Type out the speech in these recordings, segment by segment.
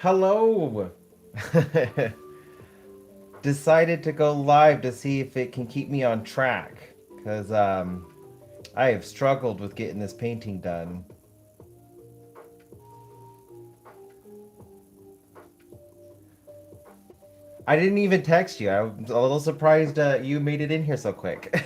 Hello! Decided to go live to see if it can keep me on track. Because I have struggled with getting this painting done. I didn't even text you. I was a little surprised you made it in here so quick.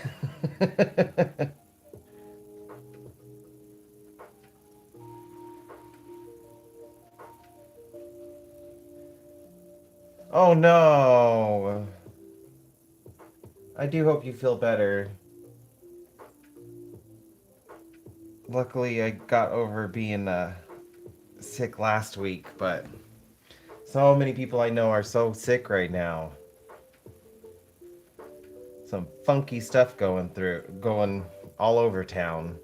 Oh no! I do hope you feel better. Luckily, I got over being sick last week, but so many people I know are so sick right now. Some funky stuff going all over town.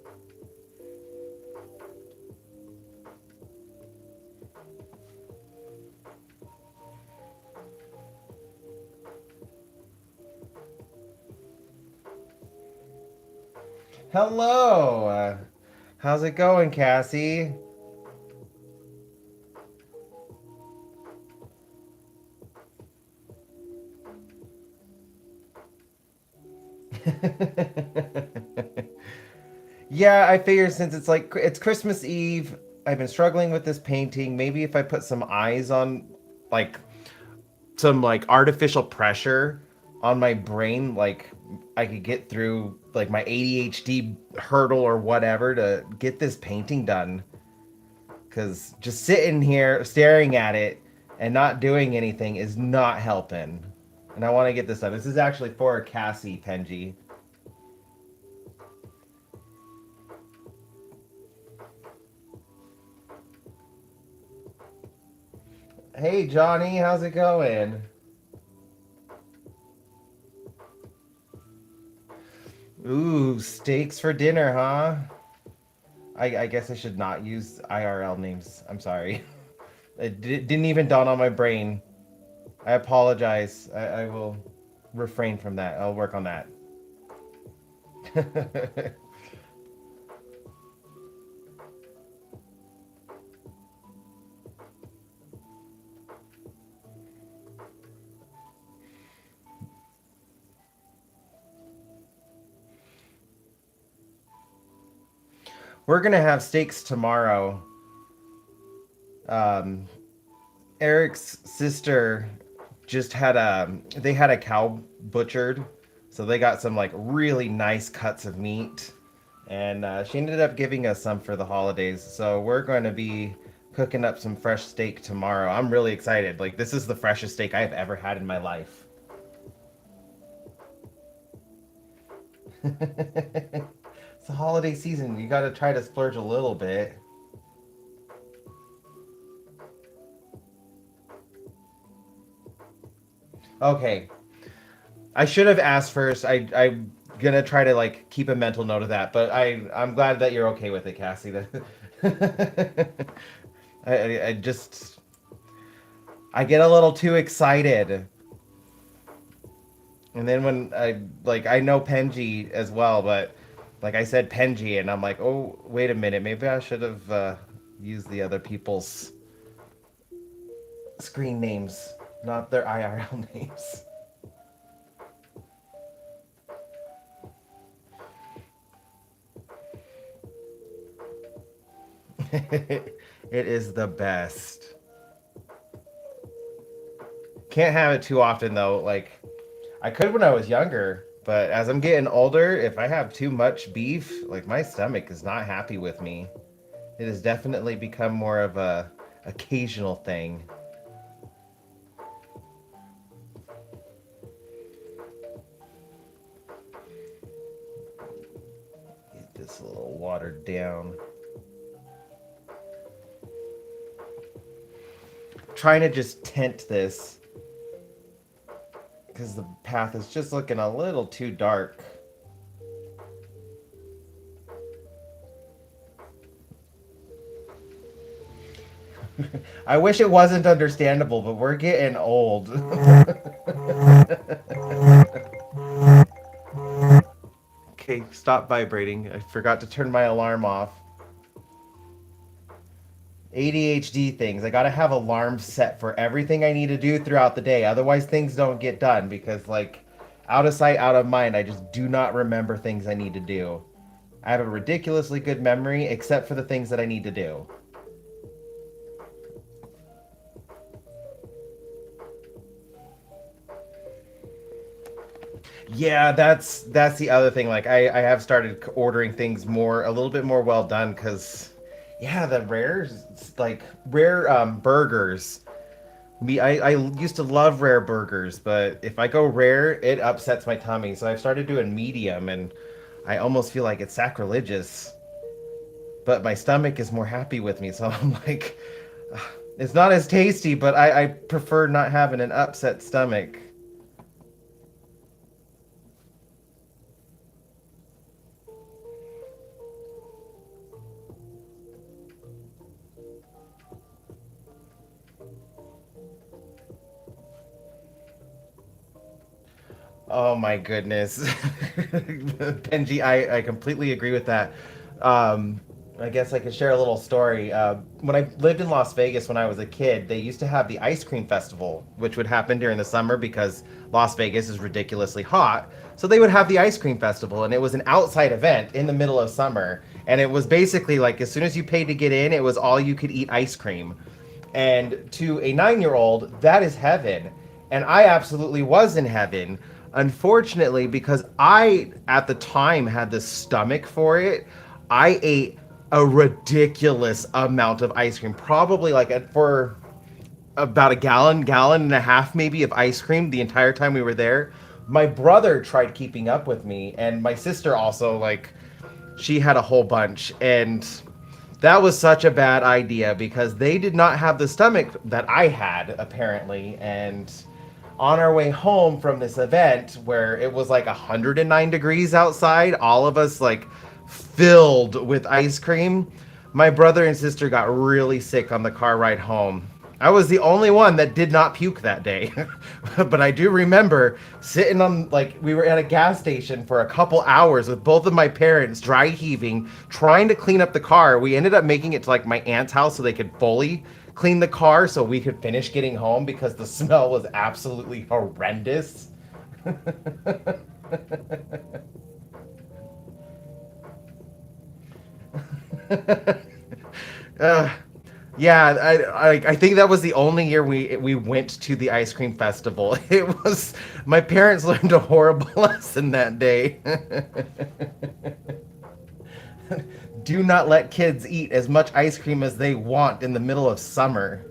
Hello! How's it going, Cassie? Yeah, I figured since it's Christmas Eve, I've been struggling with this painting. Maybe if I put some eyes on, like, some like artificial pressure on my brain, like I could get through like my ADHD hurdle or whatever to get this painting done. Because just sitting here staring at it and not doing anything is not helping. And I want to get this done. This is actually for Cassie Penji. Hey Johnny, how's it going? Ooh, steaks for dinner, huh? I guess I should not use IRL names. I'm sorry. Didn't even dawn on my brain. I apologize. I will refrain from that. I'll work on that. We're gonna have steaks tomorrow. Um, Eric's sister just had they had a cow butchered, so they got some like really nice cuts of meat, and she ended up giving us some for the holidays. So we're going to be cooking up some fresh steak tomorrow. I'm really excited. Like this is the freshest steak I've ever had in my life. It's the holiday season. You got to try to splurge a little bit. Okay, I should have asked first. I'm gonna try to like keep a mental note of that, but I'm glad that you're okay with it, Cassie. I just I get a little too excited, and then when I know Penji as well, but like I said Penji, and I'm like, oh wait a minute, maybe I should have used the other people's screen names, not their IRL names. It is the best. Can't have it too often though. Like I could when I was younger, but as I'm getting older, if I have too much beef, like my stomach is not happy with me. It has definitely become more of a occasional thing. Get this a little watered down. Trying to just tint this because the path is just looking a little too dark. I wish it wasn't understandable, but we're getting old. Okay, stop vibrating. I forgot to turn my alarm off. ADHD things. I gotta have alarms set for everything I need to do throughout the day. Otherwise, things don't get done because, like, out of sight, out of mind, I just do not remember things I need to do. I have a ridiculously good memory, except for the things that I need to do. Yeah, that's the other thing. Like, I have started ordering things more a little bit more well done because, yeah, the rare burgers. I used to love rare burgers, but if I go rare, it upsets my tummy. So I've started doing medium, and I almost feel like it's sacrilegious. But my stomach is more happy with me, so I'm like, it's not as tasty, but I prefer not having an upset stomach. Oh my goodness. Benji, I completely agree with that. Um, I guess I could share a little story. When I lived in Las Vegas when I was a kid, they used to have the ice cream festival, which would happen during the summer because Las Vegas is ridiculously hot. So they would have the ice cream festival, and it was an outside event in the middle of summer. And it was basically like as soon as you paid to get in, it was all you could eat ice cream. And to a 9-year old, that is heaven. And I absolutely was in heaven. Unfortunately, because I, at the time, had the stomach for it, I ate a ridiculous amount of ice cream. Probably like for about a gallon and a half, maybe, of ice cream the entire time we were there. My brother tried keeping up with me, and my sister also, like, she had a whole bunch. And that was such a bad idea because they did not have the stomach that I had, apparently. And on our way home from this event where it was like 109 degrees outside, all of us like filled with ice cream, my brother and sister got really sick on the car ride home. I was the only one that did not puke that day. But I do remember sitting on, like, we were at a gas station for a couple hours with both of my parents dry heaving, trying to clean up the car. We ended up making it to like my aunt's house so they could fully clean the car so we could finish getting home because the smell was absolutely horrendous. uh, Yeah, I think that was the only year we went to the ice cream festival. It was my parents learned a horrible lesson that day. Do not let kids eat as much ice cream as they want in the middle of summer.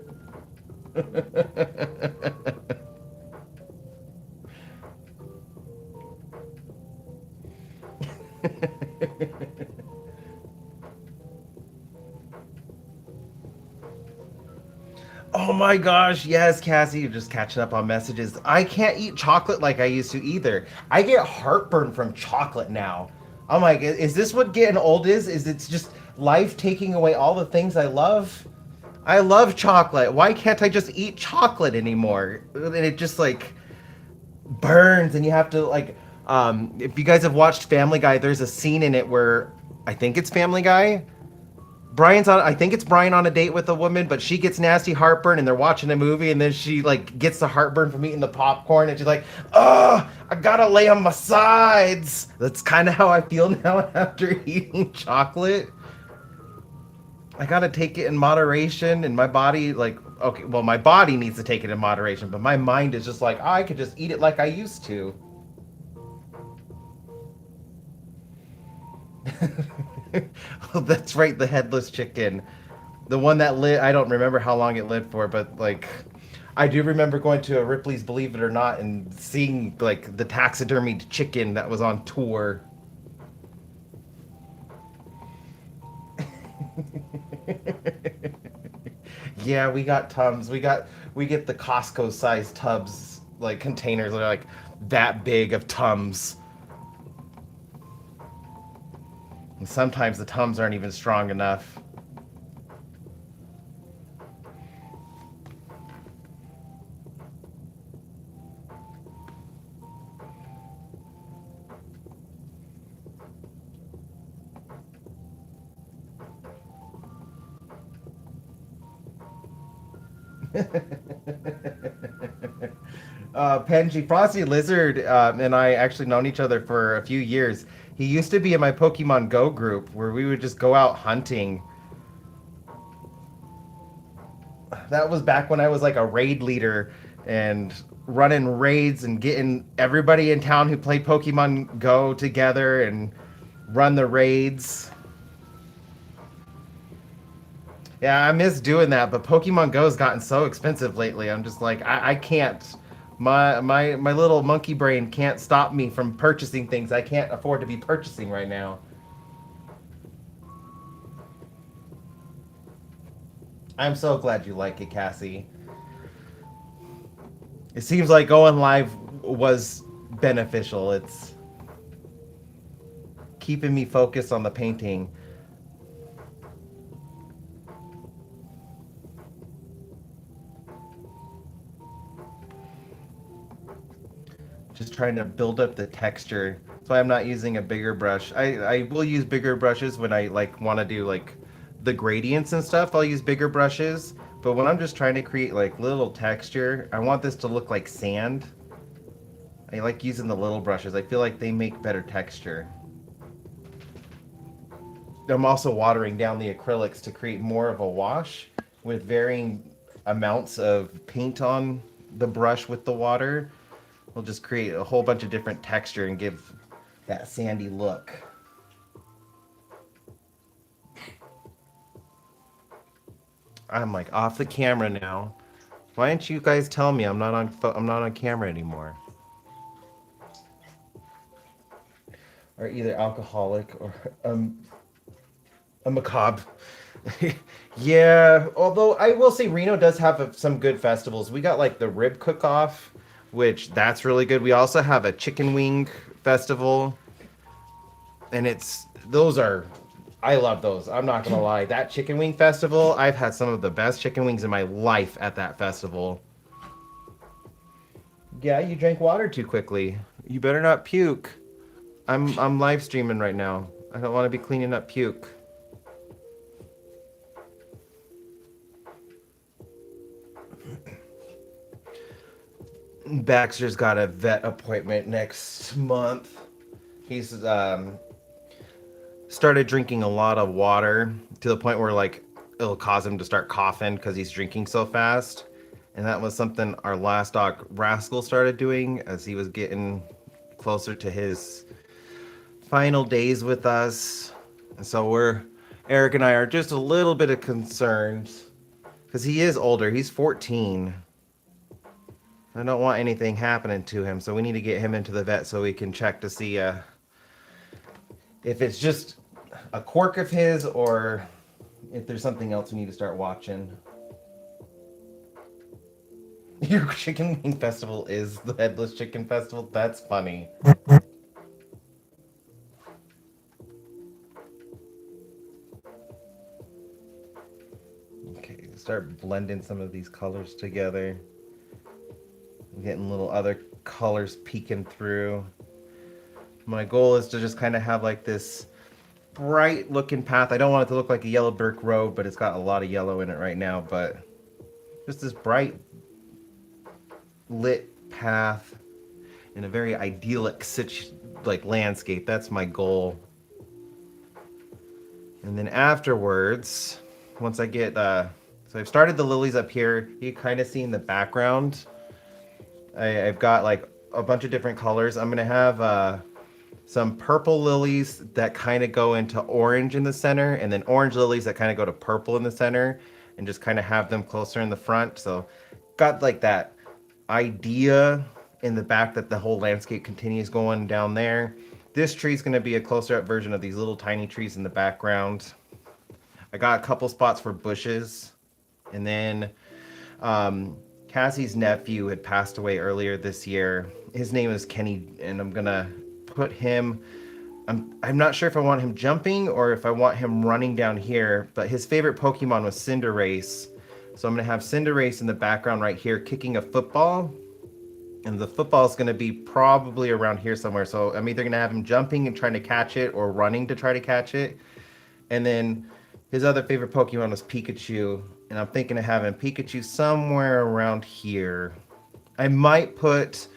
Oh my gosh, yes, Cassie, you're just catching up on messages. I can't eat chocolate like I used to either. I get heartburn from chocolate now. I'm like, is this what getting old is? Is it's just life taking away all the things I love? I love chocolate. Why can't I just eat chocolate anymore? And it just like burns, and you have to like, if you guys have watched Family Guy, there's a scene in it where I think it's Family Guy. I think it's Brian on a date with a woman, but she gets nasty heartburn and they're watching a movie, and then she like gets the heartburn from eating the popcorn, and she's like, oh, I gotta lay on my sides. That's kind of how I feel now after eating chocolate. I gotta take it in moderation, and my body, like, okay, well, my body needs to take it in moderation, but my mind is just like, oh, I could just eat it like I used to. Oh, that's right, the headless chicken. The one that lit, I don't remember how long it lit for, but like, I do remember going to a Ripley's Believe It or Not and seeing like the taxidermied chicken that was on tour. Yeah, we got tubs. We get the Costco sized tubs, like containers that are like that big of Tums. And sometimes the Tums aren't even strong enough. Penji, Frosty Lizard, and I actually known each other for a few years. He used to be in my Pokemon Go group where we would just go out hunting. That was back when I was like a raid leader and running raids and getting everybody in town who played Pokemon Go together and run the raids. Yeah, I miss doing that, but Pokemon Go has gotten so expensive lately. I'm just like, I can't. My little monkey brain can't stop me from purchasing things I can't afford to be purchasing right now. I'm so glad you like it, Cassie. It seems like going live was beneficial. It's keeping me focused on the painting. Just trying to build up the texture. That's why I'm not using a bigger brush. I will use bigger brushes when I like want to do like the gradients and stuff. I'll use bigger brushes. But when I'm just trying to create like little texture, I want this to look like sand. I like using the little brushes. I feel like they make better texture. I'm also watering down the acrylics to create more of a wash with varying amounts of paint on the brush with the water. We'll just create a whole bunch of different texture and give that sandy look. I'm like off the camera now. Why didn't you guys tell me I'm not on camera anymore? Or either alcoholic or a macabre. Yeah, although I will say Reno does have some good festivals. We got like the rib cook-off, which that's really good. We also have a chicken wing festival, and it's those are I love those. I'm not gonna lie. That chicken wing festival, I've had some of the best chicken wings in my life at that festival. Yeah, you drank water too quickly. You better not puke. I'm live streaming right now. I don't want to be cleaning up puke. Baxter's got a vet appointment next month. He's started drinking a lot of water to the point where like it'll cause him to start coughing because he's drinking so fast. And that was something our last dog Rascal started doing as he was getting closer to his final days with us. And so Eric and I are just a little bit of concerned because he is older. He's 14. I don't want anything happening to him, so we need to get him into the vet so we can check to see if it's just a quirk of his or if there's something else we need to start watching. Your chicken wing festival is the Headless Chicken Festival? That's funny. Okay, start blending some of these colors together. I'm getting little other colors peeking through. My goal is to just kind of have like this bright looking path. I don't want it to look like a yellow brick road, but it's got a lot of yellow in it right now. But just this bright lit path in a very idyllic like landscape. That's my goal. And then afterwards, once I get so I've started the lilies up here. You kind of see in the background. I've got like a bunch of different colors. I'm gonna have some purple lilies that kind of go into orange in the center, and then orange lilies that kind of go to purple in the center, and just kind of have them closer in the front. So got like that idea in the back that the whole landscape continues going down there. This tree is going to be a closer up version of these little tiny trees in the background. I got a couple spots for bushes, and then Cassie's nephew had passed away earlier this year. His name is Kenny, and I'm gonna put him. I'm not sure if I want him jumping or if I want him running down here, but his favorite Pokemon was Cinderace. So I'm gonna have Cinderace in the background right here kicking a football. And the football is gonna be probably around here somewhere. So I'm either gonna have him jumping and trying to catch it or running to try to catch it. And then his other favorite Pokemon was Pikachu. And I'm thinking of having Pikachu somewhere around here. I might put...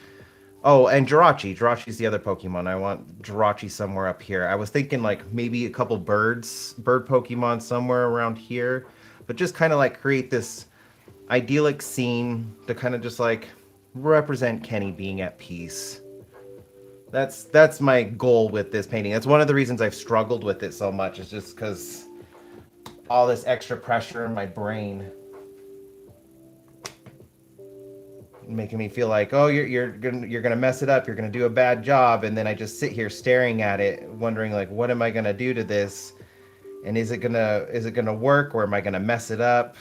Oh, and Jirachi. Jirachi's the other Pokemon. I want Jirachi somewhere up here. I was thinking like maybe a couple bird Pokemon somewhere around here. But just kind of like create this idyllic scene to kind of just like represent Kenny being at peace. That's my goal with this painting. That's one of the reasons I've struggled with it so much. Is just because all this extra pressure in my brain making me feel like, oh, you're gonna mess it up, you're gonna do a bad job, and then I just sit here staring at it, wondering like, what am I gonna do to this, and is it gonna work, or am I gonna mess it up?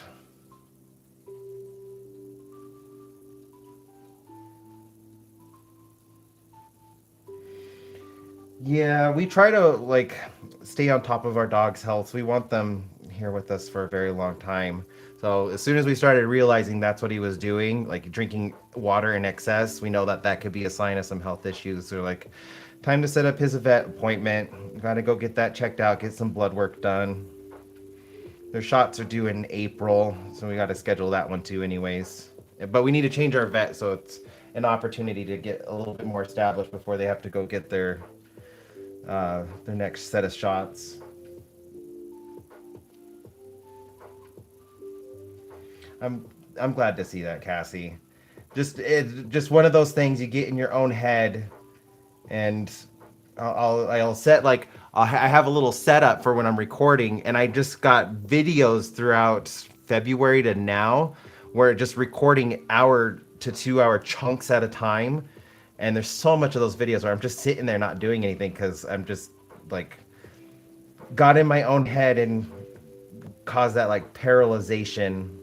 Yeah, we try to like stay on top of our dog's health. We want them here with us for a very long time. So as soon as we started realizing that's what he was doing, like drinking water in excess, we know that that could be a sign of some health issues. So like, time to set up his vet appointment. Got to go get that checked out, get some blood work done. Their shots are due in April, so we got to schedule that one too, anyways. But we need to change our vet, so it's an opportunity to get a little bit more established before they have to go get their next set of shots. I'm I'm glad to see that, Cassie. Just one of those things you get in your own head, and I'll set like I have a little setup for when I'm recording, and I just got videos throughout February to now where just recording hour to 2 hour chunks at a time, and there's so much of those videos where I'm just sitting there not doing anything because I'm just like got in my own head and caused that like paralyzation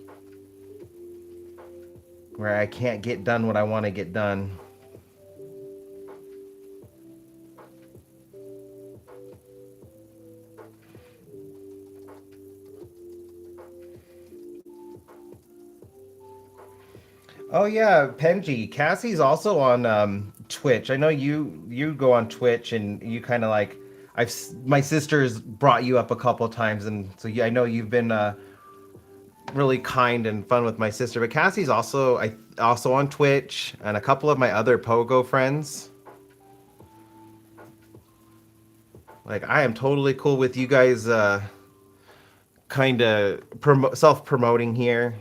where I can't get done what I want to get done. Oh yeah, Penji. Cassie's also on Twitch. I know you go on Twitch and you kind of like my sister's brought you up a couple times, and so I know you've been really kind and fun with my sister. But Cassie's also on Twitch, and a couple of my other Pogo friends. Like I am totally cool with you guys kind of self-promoting here.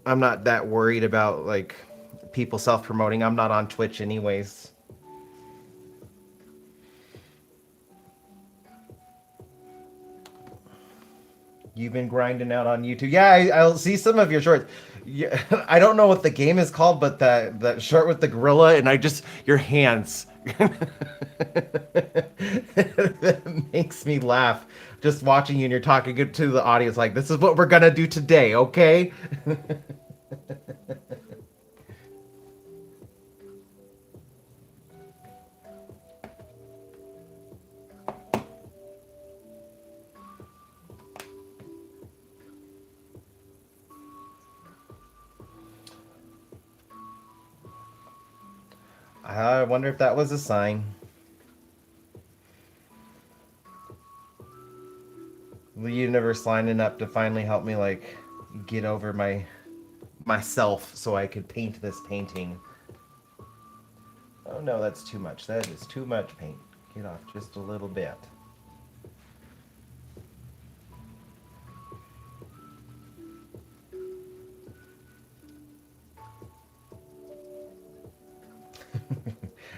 I'm not that worried about like people self-promoting. I'm not on Twitch anyways. You've been grinding out on YouTube. Yeah, I'll see some of your shorts. Yeah, I don't know what the game is called, but that short with the gorilla and I just your hands. That makes me laugh. Just watching you and you're talking to the audience like this is what we're gonna do today, okay? I wonder if that was a sign. The universe lining up to finally help me like get over myself so I could paint this painting. Oh no, that's too much. That is too much paint. Get off just a little bit.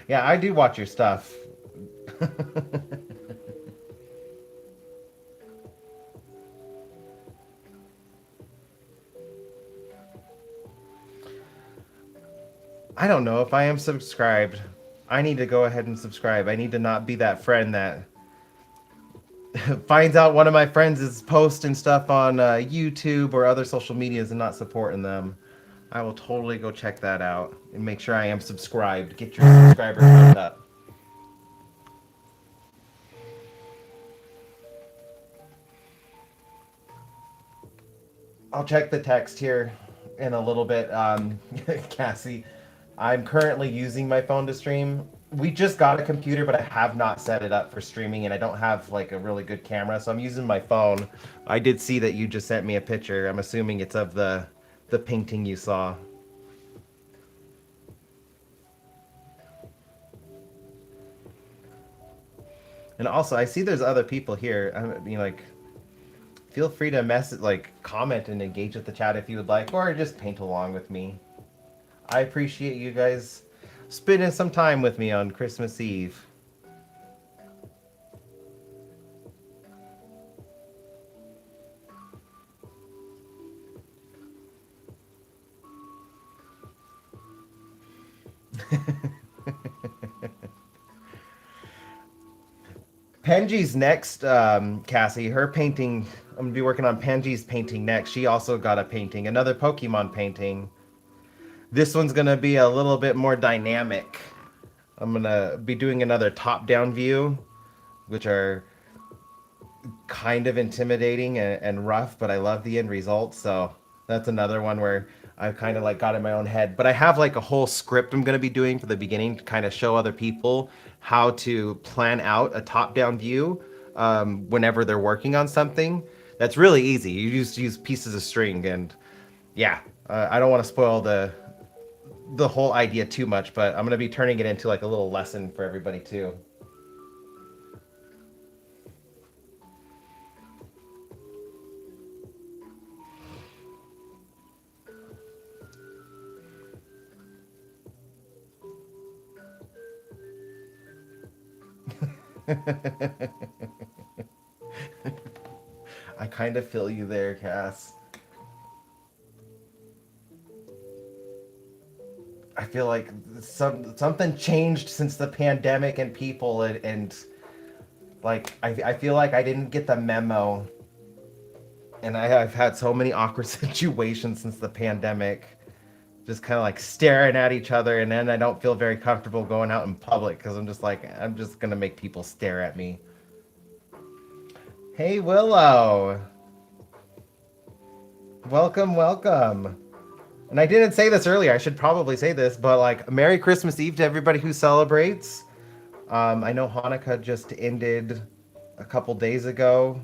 Yeah, I do watch your stuff. I don't know if I am subscribed. I need to go ahead and subscribe. I need to not be that friend that finds out one of my friends is posting stuff on YouTube or other social medias and not supporting them. I will totally go check that out and make sure I am subscribed. Get your subscriber count up. I'll check the text here in a little bit, Cassie. I'm currently using my phone to stream. We just got a computer, but I have not set it up for streaming, and I don't have like a really good camera, so I'm using my phone. I did see that you just sent me a picture. I'm assuming it's of the painting you saw. And also, I see there's other people here. I mean, like, feel free to message, like, comment and engage with the chat if you would like, or just paint along with me. I appreciate you guys spending some time with me on Christmas Eve. Penji's next, Cassie. Her painting. I'm gonna be working on Penji's painting next. She also got a painting, another Pokemon painting. This one's gonna be a little bit more dynamic. I'm gonna be doing another top-down view, which are kind of intimidating and rough, but I love the end result. So that's another one where I've kind of like got in my own head. But I have like a whole script I'm going to be doing for the beginning to kind of show other people how to plan out a top-down view whenever they're working on something. That's really easy. You just use pieces of string, and yeah, I don't want to spoil the whole idea too much, but I'm going to be turning it into like a little lesson for everybody too. I kind of feel you there, Cass. I feel like something changed since the pandemic and people and like I feel like I didn't get the memo, and I've had so many awkward situations since the pandemic, just kind of like staring at each other, and then I don't feel very comfortable going out in public because I'm just like I'm just gonna make people stare at me. Hey Willow, welcome, welcome. And I didn't say this earlier. I should probably say this, but like Merry Christmas Eve to everybody who celebrates. I know Hanukkah just ended a couple days ago.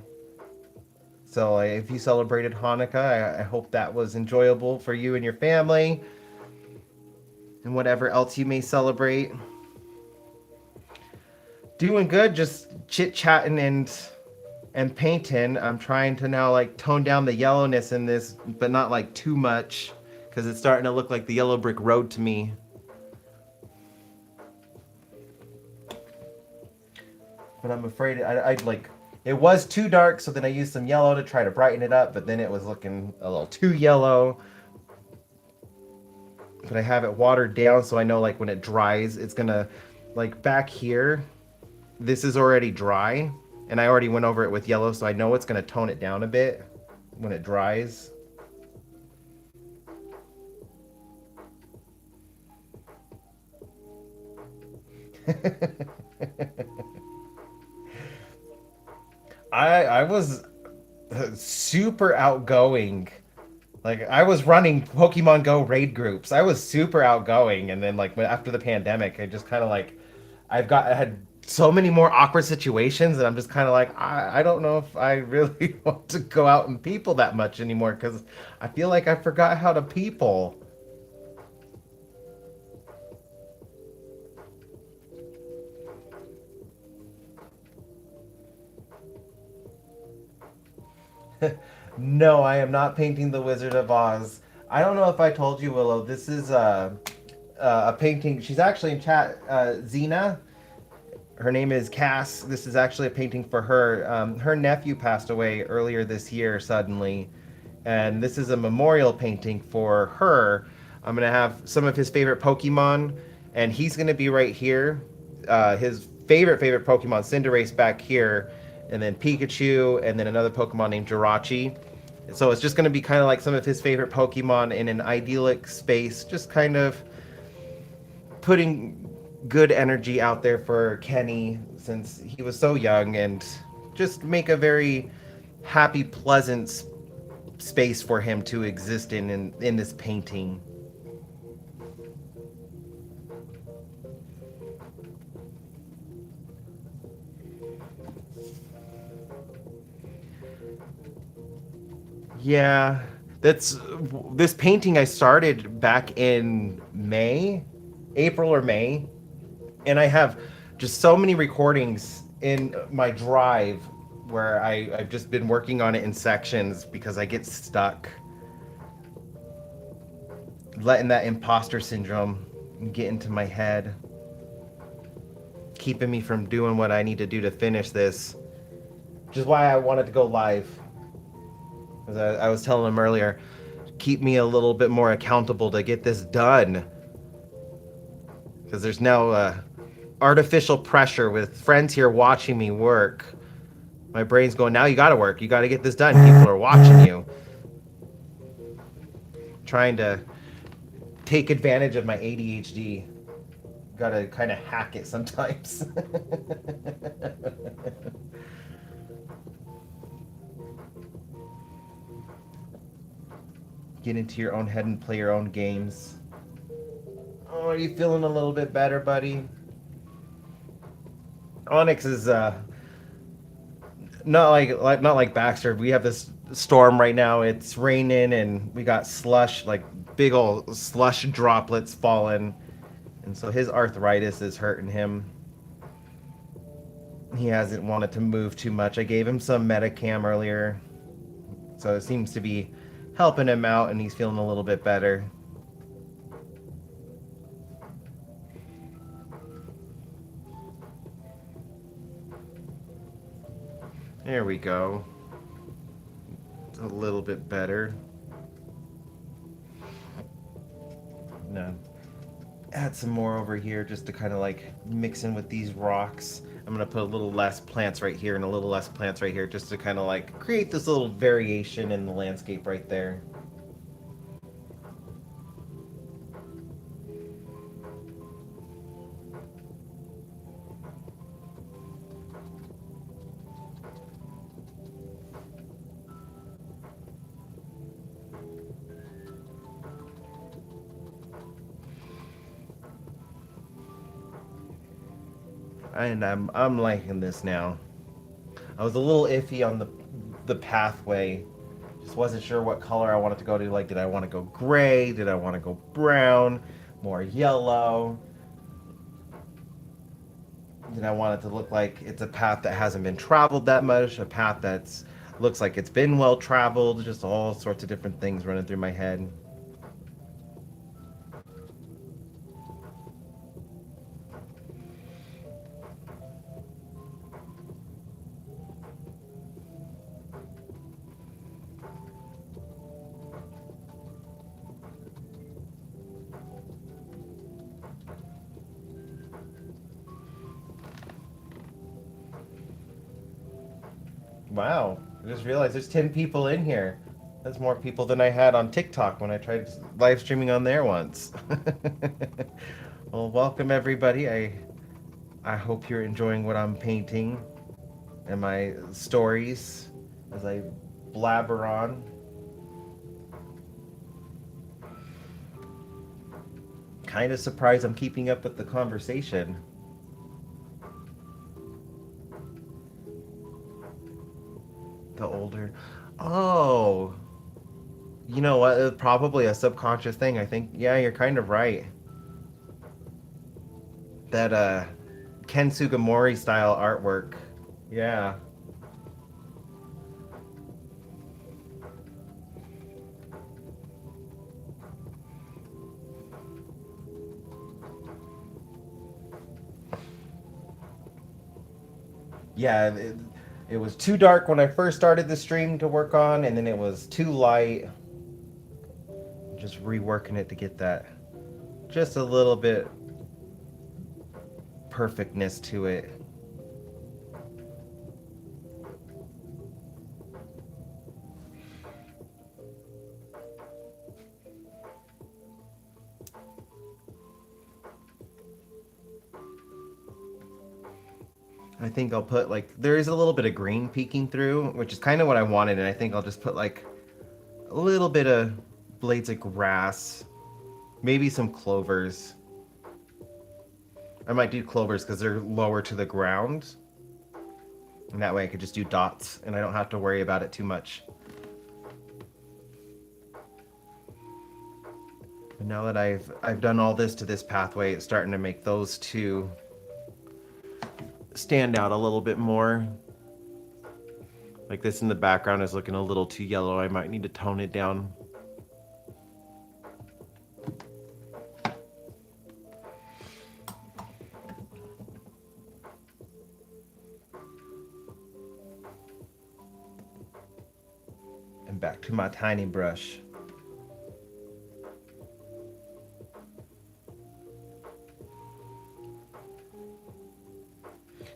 So if you celebrated Hanukkah, I hope that was enjoyable for you and your family and whatever else you may celebrate. Doing good, just chit-chatting and painting. I'm trying to now like tone down the yellowness in this, but not like too much because it's starting to look like the yellow brick road to me. But I'm afraid I'd like it was too dark, so then I used some yellow to try to brighten it up, but then it was looking a little too yellow. But I have it watered down so I know like when it dries, it's gonna like back here. This is already dry, and I already went over it with yellow, so I know it's gonna tone it down a bit when it dries. I was super outgoing. Like I was running Pokemon Go raid groups. I was super outgoing, and then like after the pandemic, I just kind of like I had so many more awkward situations, and I'm just kind of like I don't know if I really want to go out and people that much anymore because I feel like I forgot how to people. No, I am not painting the Wizard of Oz. I don't know if I told you, Willow. This is a painting. She's actually in chat. Xena. Her name is Cass. This is actually a painting for her. Her nephew passed away earlier this year suddenly, and this is a memorial painting for her. I'm gonna have some of his favorite Pokemon, and he's gonna be right here. His favorite Pokemon, Cinderace, back here, and then Pikachu, and then another Pokemon named Jirachi. So it's just gonna be kind of like some of his favorite Pokemon in an idyllic space, just kind of putting good energy out there for Kenny since he was so young, and just make a very happy, pleasant space for him to exist in this painting. Yeah, that's this painting I started back in May, April or May, and I have just so many recordings in my drive where I've just been working on it in sections because I get stuck letting that imposter syndrome get into my head, keeping me from doing what I need to do to finish this, which is why I wanted to go live. As I was telling him earlier, keep me a little bit more accountable to get this done. Because there's no artificial pressure with friends here watching me work. My brain's going, now you gotta work. You gotta get this done. People are watching you. Trying to take advantage of my ADHD. Gotta kind of hack it sometimes. Get into your own head and play your own games. Oh, are you feeling a little bit better, buddy? Onyx is not like Baxter. We have this storm right now. It's raining and we got slush, like big old slush droplets falling. And so his arthritis is hurting him. He hasn't wanted to move too much. I gave him some Metacam earlier. So it seems to be helping him out and he's feeling a little bit better. There we go. It's a little bit better. No. Add some more over here just to kind of like mix in with these rocks. I'm gonna put a little less plants right here and a little less plants right here just to kind of like create this little variation in the landscape right there. And I'm liking this now. I was a little iffy on the pathway. Just wasn't sure what color I wanted to go to. Like, did I want to go gray? Did I want to go brown? More yellow? Did I want it to look like it's a path that hasn't been traveled that much? A path that's looks like it's been well traveled? Just all sorts of different things running through my head. Wow, I just realized there's 10 people in here. That's more people than I had on TikTok when I tried live streaming on there once. Well, welcome everybody. I hope you're enjoying what I'm painting and my stories as I blabber on. Kind of surprised I'm keeping up with the conversation. The older. Oh, you know what? It's probably a subconscious thing. I think, yeah, you're kind of right. That Ken Sugimori style artwork. Yeah. Yeah, it was too dark when I first started the stream to work on, and then it was too light. Just reworking it to get that just a little bit perfectness to it. I think I'll put like there is a little bit of green peeking through, which is kind of what I wanted, and I think I'll just put like a little bit of blades of grass, maybe some clovers. I might do clovers because they're lower to the ground, and that way I could just do dots, and I don't have to worry about it too much. And now that I've done all this to this pathway, it's starting to make those two stand out a little bit more. Like this in the background is looking a little too yellow. I might need to tone it down. And back to my tiny brush.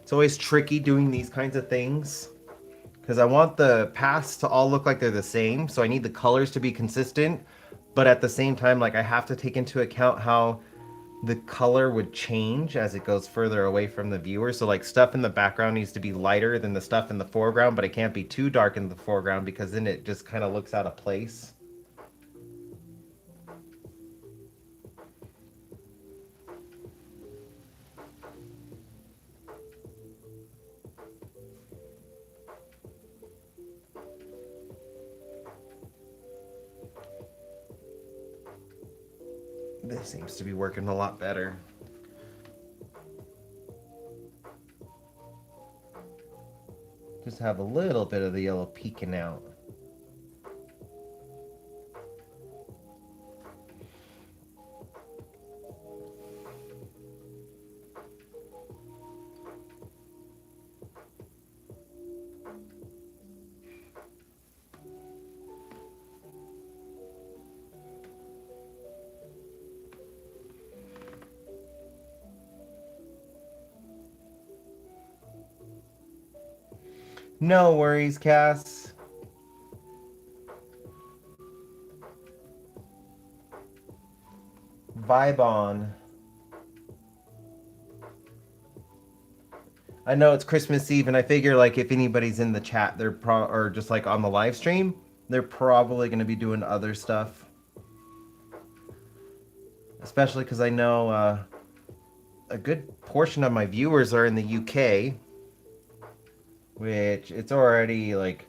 It's always tricky doing these kinds of things because I want the paths to all look like they're the same. So I need the colors to be consistent, but at the same time, like I have to take into account how the color would change as it goes further away from the viewer. So like stuff in the background needs to be lighter than the stuff in the foreground, but it can't be too dark in the foreground because then it just kind of looks out of place. This seems to be working a lot better. Just have a little bit of the yellow peeking out. No worries, Cass. Vibe on. I know it's Christmas Eve, and I figure like if anybody's in the chat, they're or just like on the live stream, they're probably going to be doing other stuff. Especially because I know a good portion of my viewers are in the UK, which it's already like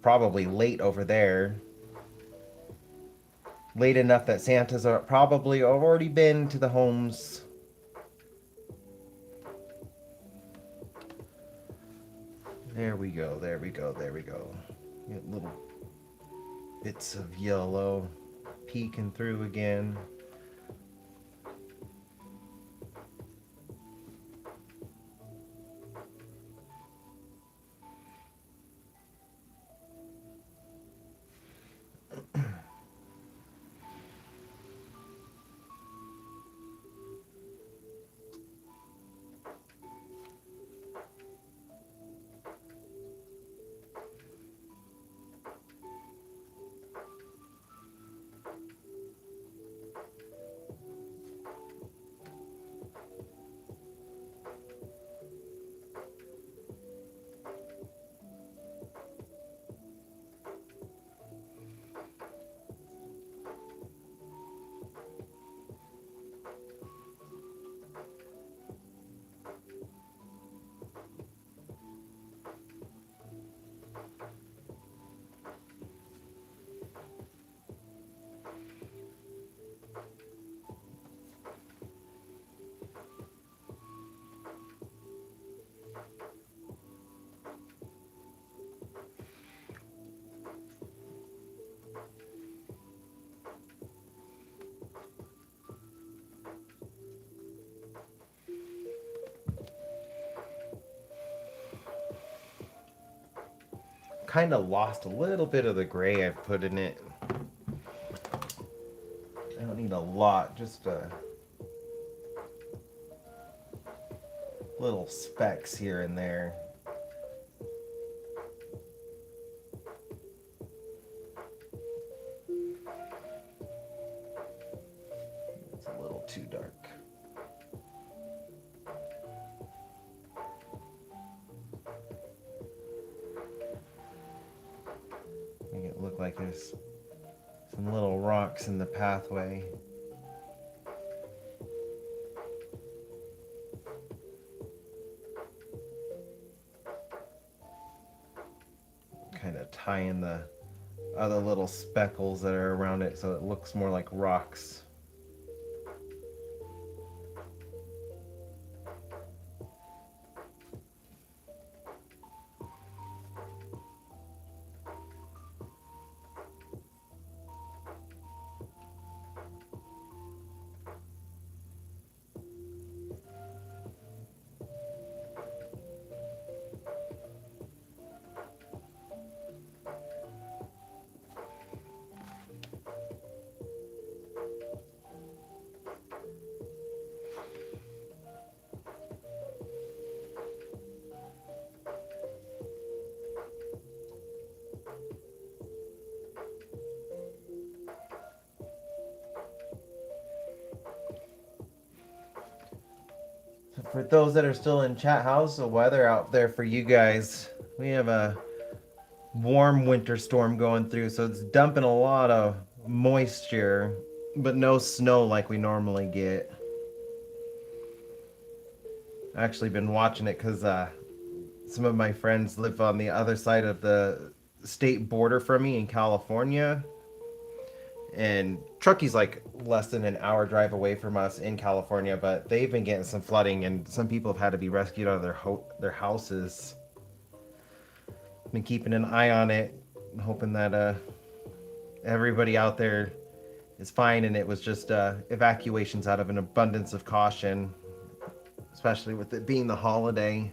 probably late over there. Late enough that Santa's are probably already been to the homes. There we go, there we go, there we go. Get little bits of yellow peeking through again. Kind of lost a little bit of the gray I've put in it. I don't need a lot, just little specks here and there. It's a little too dark. Make it look like there's some little rocks in the pathway. Kind of tying the other little speckles that are around it, so it looks more like rocks. For those that are still in chat, how's the weather out there for you guys? We have a warm winter storm going through, so it's dumping a lot of moisture, but no snow like we normally get. I actually been watching it because some of my friends live on the other side of the state border from me in California, and Truckee's like less than an hour drive away from us in California, but they've been getting some flooding, and some people have had to be rescued out of their houses. Been keeping an eye on it, hoping that everybody out there is fine, and it was just evacuations out of an abundance of caution, especially with it being the holiday.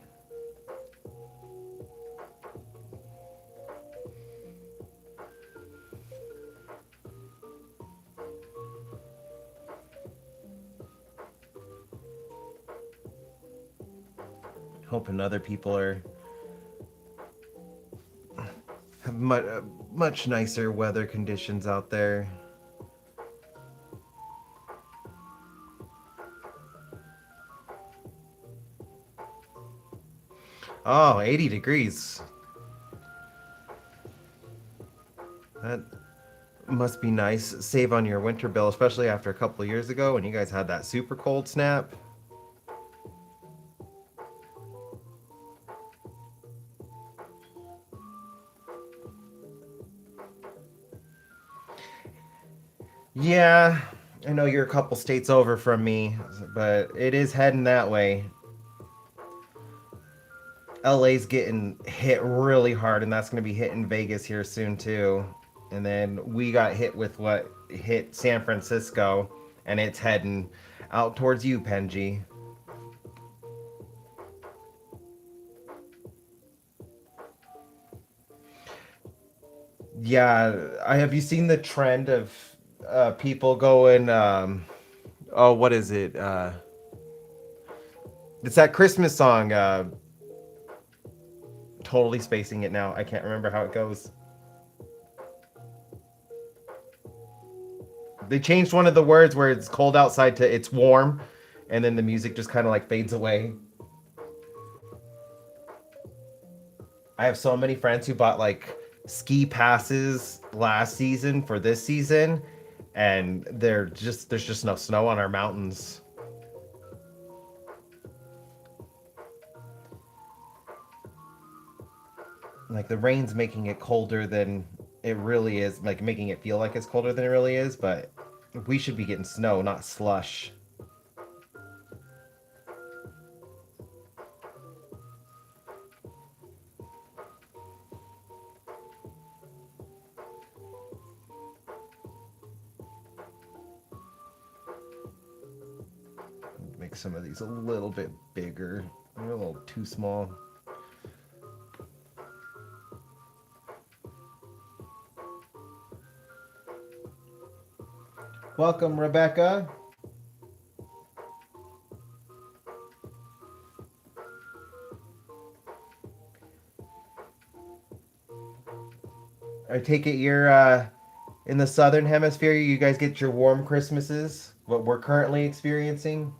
Hoping other people are have much nicer weather conditions out there. Oh, 80 degrees. That must be nice. Save on your winter bill, especially after a couple of years ago when you guys had that super cold snap. Yeah, I know you're a couple states over from me, but it is heading that way. LA's getting hit really hard, and that's going to be hitting Vegas here soon too. And then we got hit with what hit San Francisco, and it's heading out towards you, Penji. Yeah, I have you seen the trend of people going? Oh, what is it? It's that Christmas song. Totally spacing it now. I can't remember how it goes. They changed one of the words where it's cold outside to it's warm, and then the music just kind of like fades away. I have so many friends who bought like ski passes last season for this season, and there's just no snow on our mountains. Like the rain's making it colder than it really is, like making it feel like it's colder than it really is, but we should be getting snow, not slush. Make some of these a little bit bigger. They're a little too small. Welcome, Rebecca. I take it you're in the southern hemisphere. You guys get your warm Christmases. What we're currently experiencing.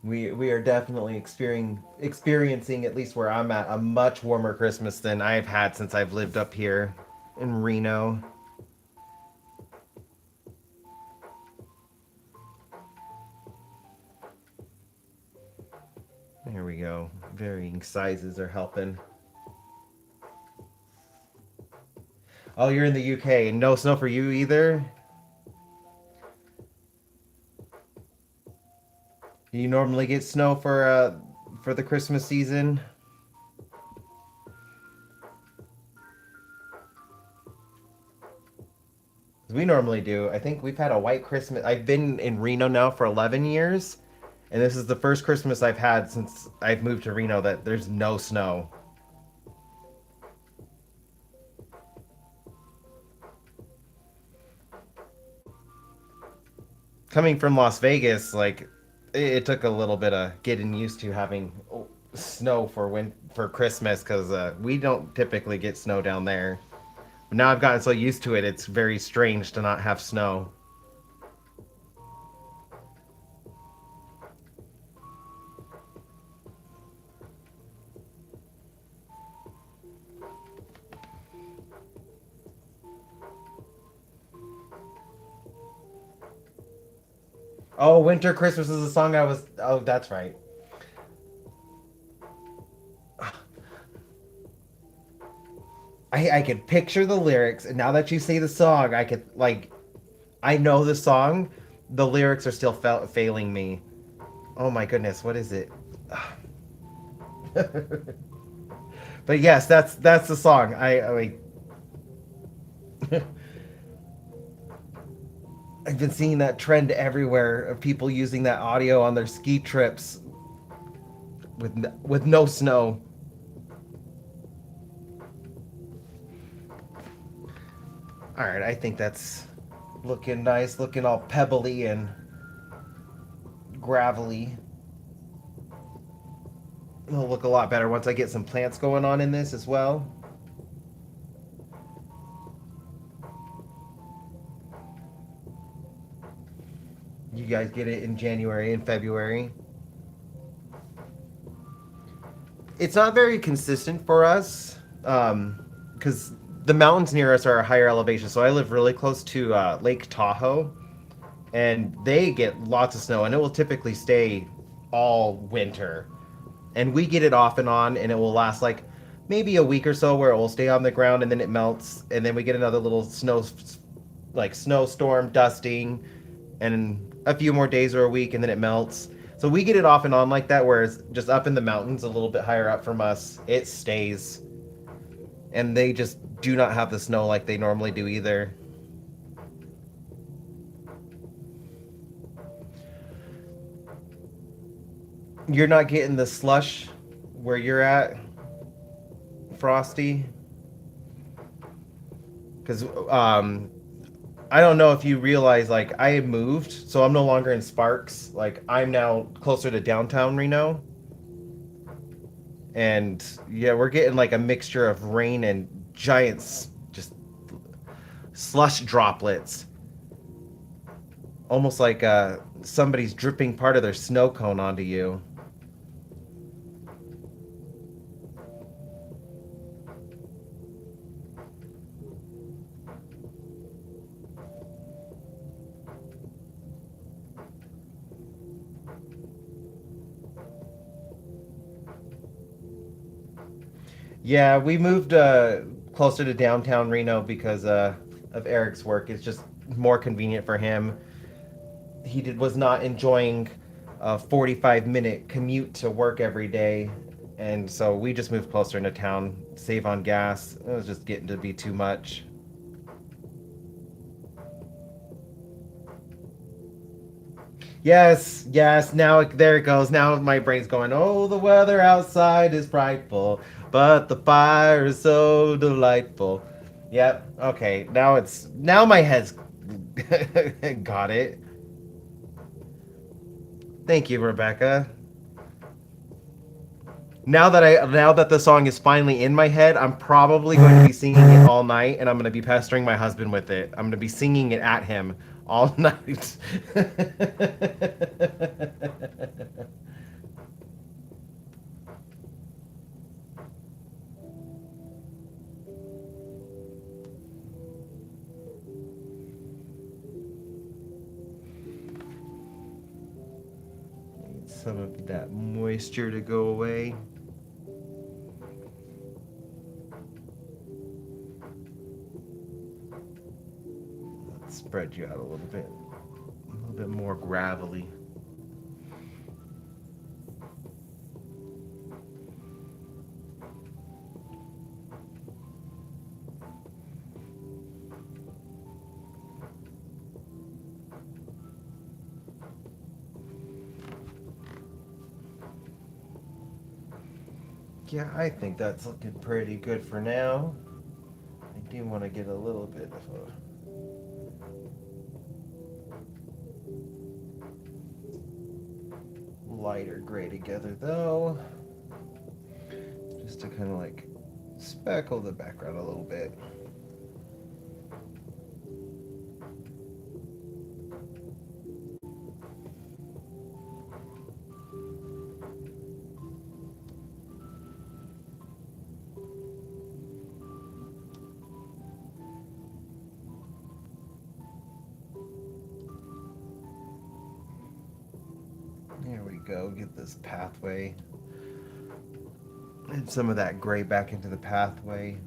We are definitely experiencing, at least where I'm at, a much warmer Christmas than I've had since I've lived up here in Reno. There we go. Varying sizes are helping. Oh, you're in the UK. No snow for you either? You normally get snow for the Christmas season? We normally do. I think we've had a white Christmas. I've been in Reno now for 11 years, and this is the first Christmas I've had since I've moved to Reno that there's no snow. Coming from Las Vegas, like it took a little bit of getting used to having snow for Christmas because we don't typically get snow down there. But now I've gotten so used to it, it's very strange to not have snow. Oh, Winter Christmas is a song I was. Oh, that's right. I could picture the lyrics, and now that you say the song, I could like. I know the song. The lyrics are still failing me. Oh my goodness, what is it? But yes, that's the song. I like. I've been seeing that trend everywhere of people using that audio on their ski trips with no snow. All right, I think that's looking nice, looking all pebbly and gravelly. It'll look a lot better once I get some plants going on in this as well. You guys get it in January and February. It's not very consistent for us because the mountains near us are a higher elevation. So I live really close to Lake Tahoe, and they get lots of snow, and it will typically stay all winter. And we get it off and on, and it will last like maybe a week or so where it will stay on the ground and then it melts, and then we get another little like snowstorm, dusting, and a few more days or a week, and then it melts. So we get it off and on like that, whereas just up in the mountains, a little bit higher up from us, it stays, and they just do not have the snow like they normally do either. You're not getting the slush where you're at, Frosty, because I don't know if you realize, like, I moved, so I'm no longer in Sparks. Like, I'm now closer to downtown Reno. And yeah, we're getting like a mixture of rain and giants, just slush droplets. Almost like somebody's dripping part of their snow cone onto you. Yeah, we moved closer to downtown Reno because of Eric's work. It's just more convenient for him. Was not enjoying a 45-minute commute to work every day, and so we just moved closer into town, save on gas. It was just getting to be too much. Yes, yes. Now there it goes. Now my brain's going. Oh, the weather outside is frightful, but the fire is so delightful. Yep. Okay. Now my head's got it. Thank you, Rebecca. Now that the song is finally in my head, I'm probably going to be singing it all night, and I'm going to be pestering my husband with it. I'm going to be singing it at him all night. some of that moisture to go away. Let's spread you out a little bit more gravelly. Yeah, I think that's looking pretty good for now. I do want to get a little bit of a lighter gray together though, just to kind of like speckle the background a little bit. There we go, get this pathway and some of that gray back into the pathway.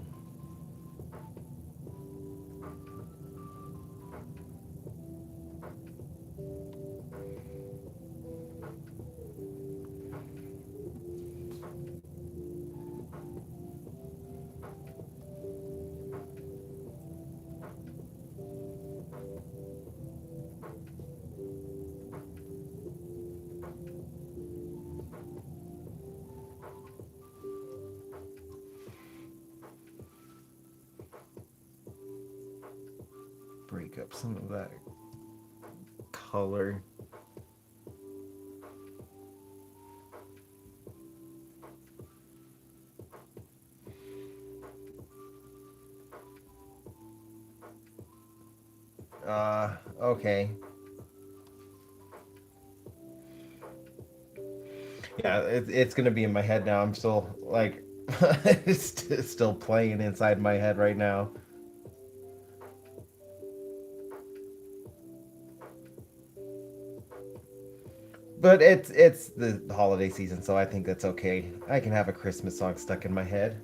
Break up some of that color. Okay. Yeah, it's gonna be in my head now. I'm still like, it's still playing inside my head right now. But it's the holiday season, so I think that's okay. I can have a Christmas song stuck in my head.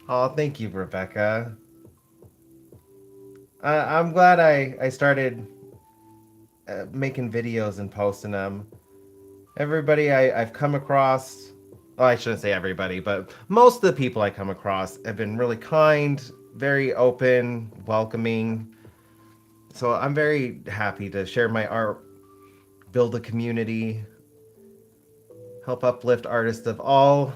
Oh, thank you, Rebecca. I'm glad I started making videos and posting them. Everybody I've come across, well, I shouldn't say everybody, but most of the people I come across have been really kind, very open, welcoming. So I'm very happy to share my art, build a community, help uplift artists of all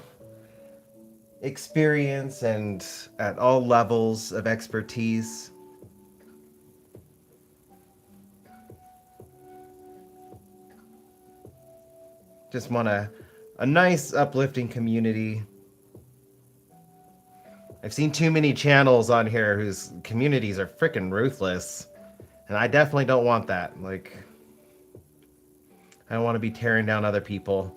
experience and at all levels of expertise. Just want a nice, uplifting community. I've seen too many channels on here whose communities are freaking ruthless, and I definitely don't want that. Like, I don't want to be tearing down other people.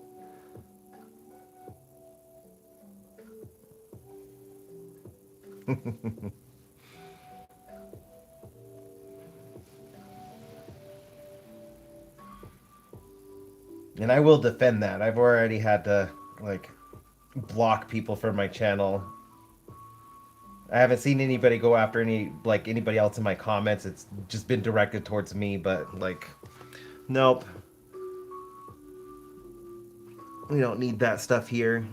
And I will defend that. I've already had to, like, block people from my channel. I haven't seen anybody go after anybody else in my comments. It's just been directed towards me, but, like, nope. We don't need that stuff here.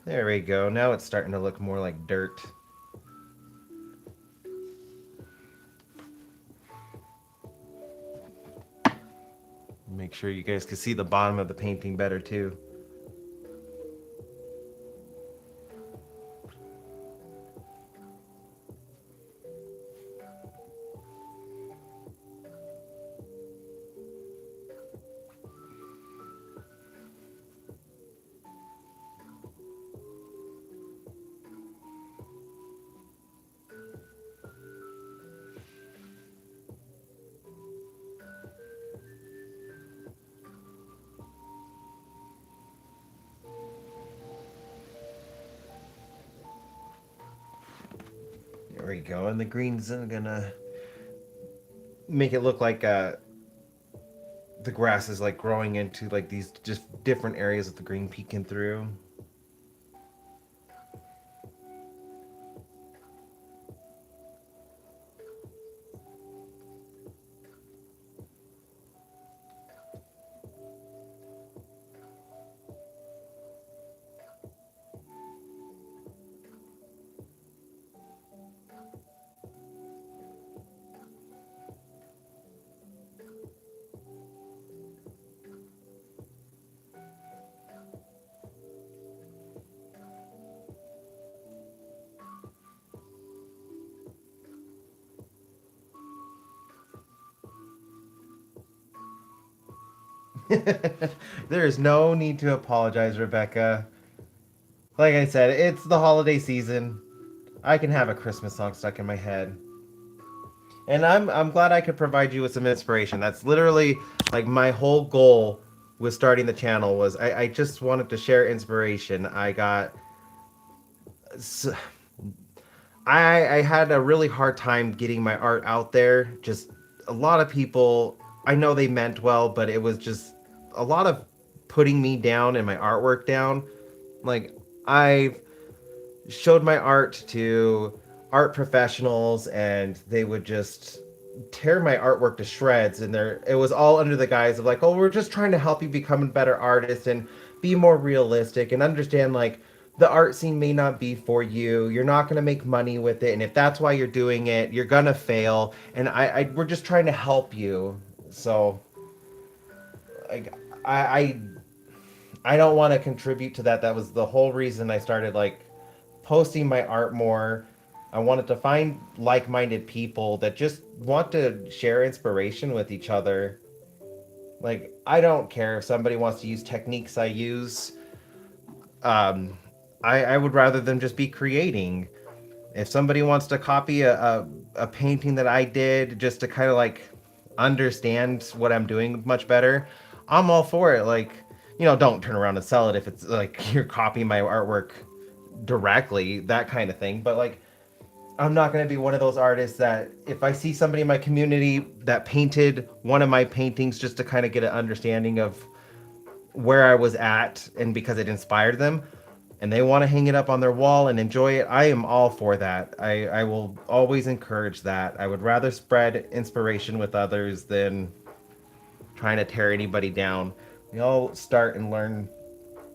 There we go. Now it's starting to look more like dirt. Make sure you guys can see the bottom of the painting better too. There we go. And the green's gonna make it look like the grass is like growing into like these just different areas of the green peeking through. There is no need to apologize, Rebecca. Like I said, it's the holiday season. I can have a Christmas song stuck in my head. And I'm glad I could provide you with some inspiration. That's literally like my whole goal with starting the channel was I just wanted to share inspiration. I had a really hard time getting my art out there. Just a lot of people, I know they meant well, but it was just a lot of putting me down and my artwork down. Like I've showed my art to art professionals and they would just tear my artwork to shreds, and there it was all under the guise of like, oh, we're just trying to help you become a better artist and be more realistic and understand like the art scene may not be for you, you're not going to make money with it, and if that's why you're doing it you're going to fail, and we're just trying to help you. So like I I don't want to contribute to that. That was the whole reason I started like posting my art more. I wanted to find like-minded people that just want to share inspiration with each other. Like I don't care if somebody wants to use techniques I use. Um, I would rather them just be creating. If somebody wants to copy a painting that I did just to kind of like understand what I'm doing much better, I'm all for it. Like, don't turn around and sell it if it's like you're copying my artwork directly, that kind of thing. But like, I'm not going to be one of those artists that if I see somebody in my community that painted one of my paintings just to kind of get an understanding of where I was at and because it inspired them and they want to hang it up on their wall and enjoy it, I am all for that. I will always encourage that. I would rather spread inspiration with others than trying to tear anybody down. We all start and learn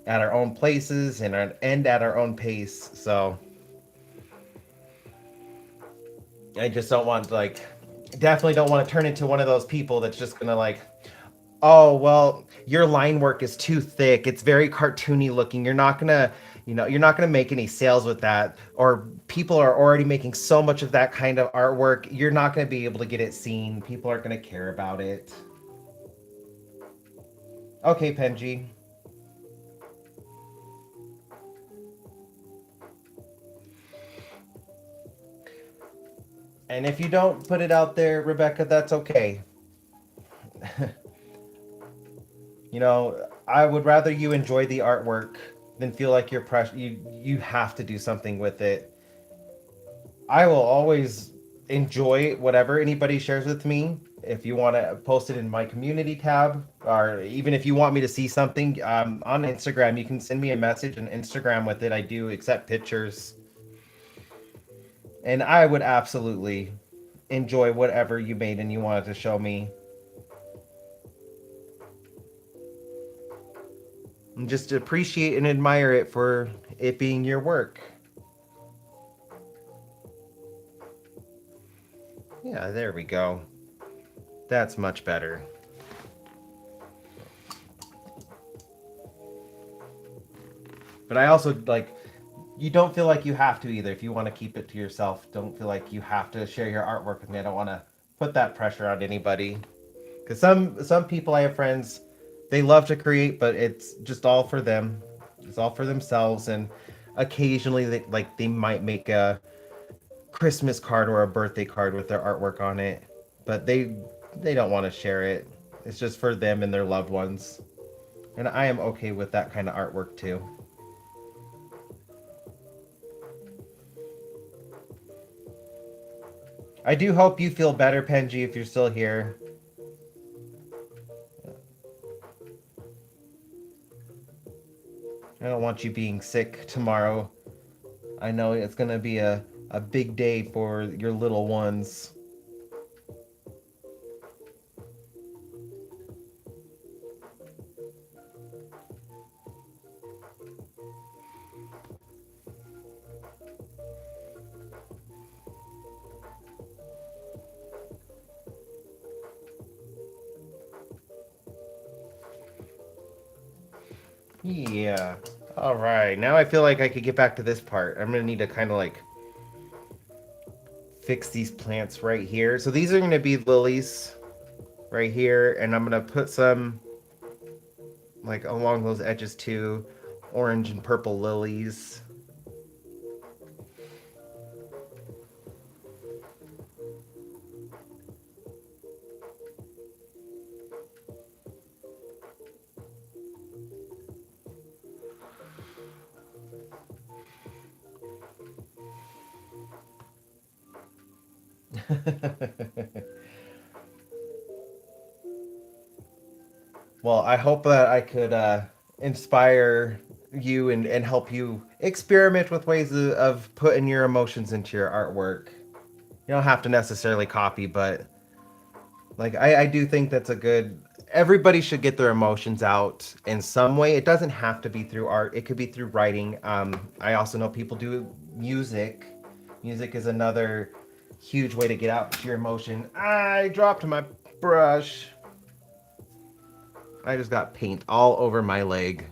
at our own places and end at our own pace. So I just don't want like definitely don't want to turn into one of those people that's just gonna like, oh well, your line work is too thick, it's very cartoony looking, you're not gonna make any sales with that, or people are already making so much of that kind of artwork, you're not gonna be able to get it seen, people aren't gonna care about it. Okay, Penji. And if you don't put it out there, Rebecca, that's okay. I would rather you enjoy the artwork than feel like you have to do something with it. I will always enjoy whatever anybody shares with me. If you want to post it in my community tab, or even if you want me to see something on Instagram, you can send me a message on Instagram with it. I do accept pictures. And I would absolutely enjoy whatever you made and you wanted to show me. And just appreciate and admire it for it being your work. Yeah, there we go. That's much better. But I also like, you don't feel like you have to either. If you want to keep it to yourself, don't feel like you have to share your artwork with me. I don't want to put that pressure on anybody. Because some people, I have friends, they love to create, but it's just all for them. It's all for themselves, and occasionally they might make a Christmas card or a birthday card with their artwork on it, but they don't want to share it. It's just for them and their loved ones. And I am okay with that kind of artwork too. I do hope you feel better, Penji, if you're still here. I don't want you being sick tomorrow. I know it's going to be a big day for your little ones. Yeah. All right. Now I feel like I could get back to this part. I'm going to need to kind of like fix these plants right here. So these are going to be lilies right here. And I'm going to put some like along those edges too. Orange and purple lilies. Well, I hope that I could inspire you and help you experiment with ways of putting your emotions into your artwork. You don't have to necessarily copy, but like I do think that's a good. Everybody should get their emotions out in some way. It doesn't have to be through art. It could be through writing. I also know people do music. Music is another huge way to get out your emotion. I dropped my brush. I just got paint all over my leg.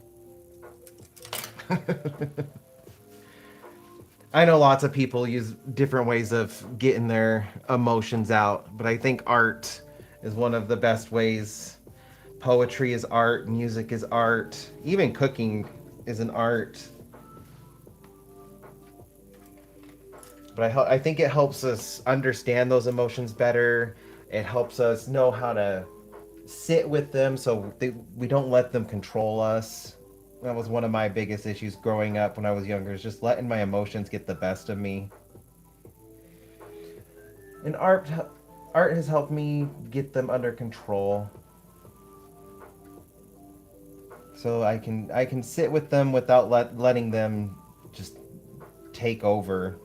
I know lots of people use different ways of getting their emotions out, but I think art is one of the best ways. Poetry is art, music is art, even cooking is an art. But I think it helps us understand those emotions better. It helps us know how to sit with them so we don't let them control us. That was one of my biggest issues growing up when I was younger, is just letting my emotions get the best of me. And art has helped me get them under control. So I can sit with them without letting them just take over.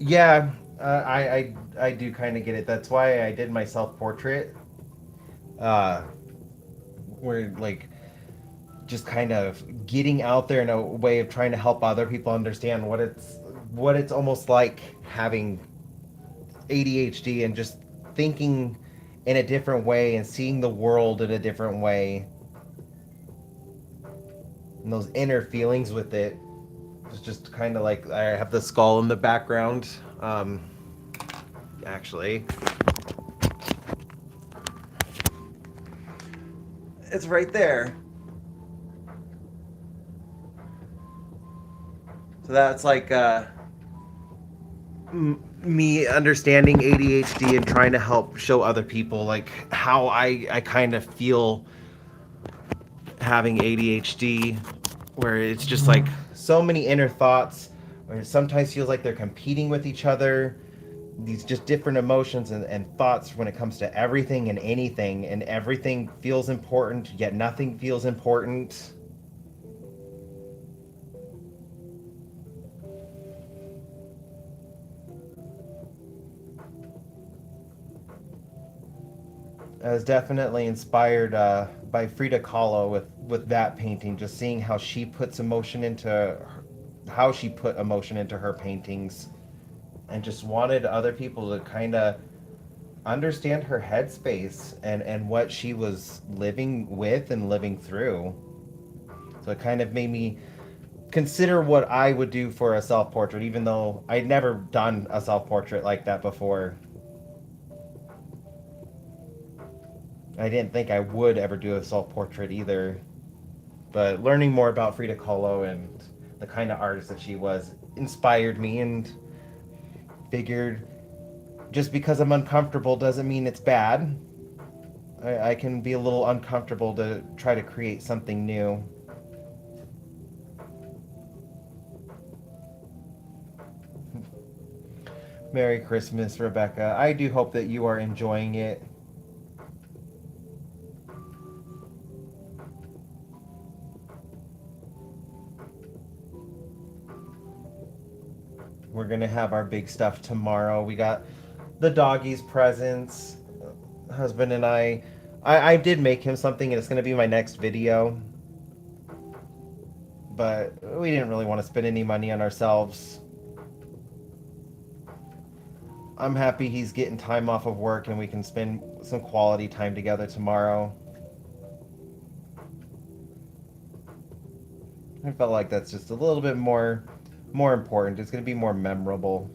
Yeah, I do kind of get it. That's why I did my self portrait. Uh, where like just kind of getting out there in a way of trying to help other people understand what it's almost like having ADHD and just thinking in a different way and seeing the world in a different way and those inner feelings with it. It's just kind of like I have the skull in the background. Actually, it's right there. So that's like me understanding ADHD and trying to help show other people like how I kind of feel having ADHD, where it's just like so many inner thoughts, where it sometimes feels like they're competing with each other. These just different emotions and thoughts when it comes to everything and everything feels important, yet nothing feels important. I was definitely inspired by Frida Kahlo with that painting, just seeing how she put emotion into her paintings, and just wanted other people to kind of understand her headspace and what she was living with and living through. So it kind of made me consider what I would do for a self-portrait, even though I'd never done a self-portrait like that before. I didn't think I would ever do a self-portrait either. But learning more about Frida Kahlo and the kind of artist that she was inspired me, and figured just because I'm uncomfortable doesn't mean it's bad. I can be a little uncomfortable to try to create something new. Merry Christmas, Rebecca. I do hope that you are enjoying it. We're gonna have our big stuff tomorrow. We got the doggies' presents. Husband and I did make him something, and it's gonna be my next video. But we didn't really want to spend any money on ourselves. I'm happy he's getting time off of work, and we can spend some quality time together tomorrow. I felt like that's just a little bit more important. It's going to be more memorable.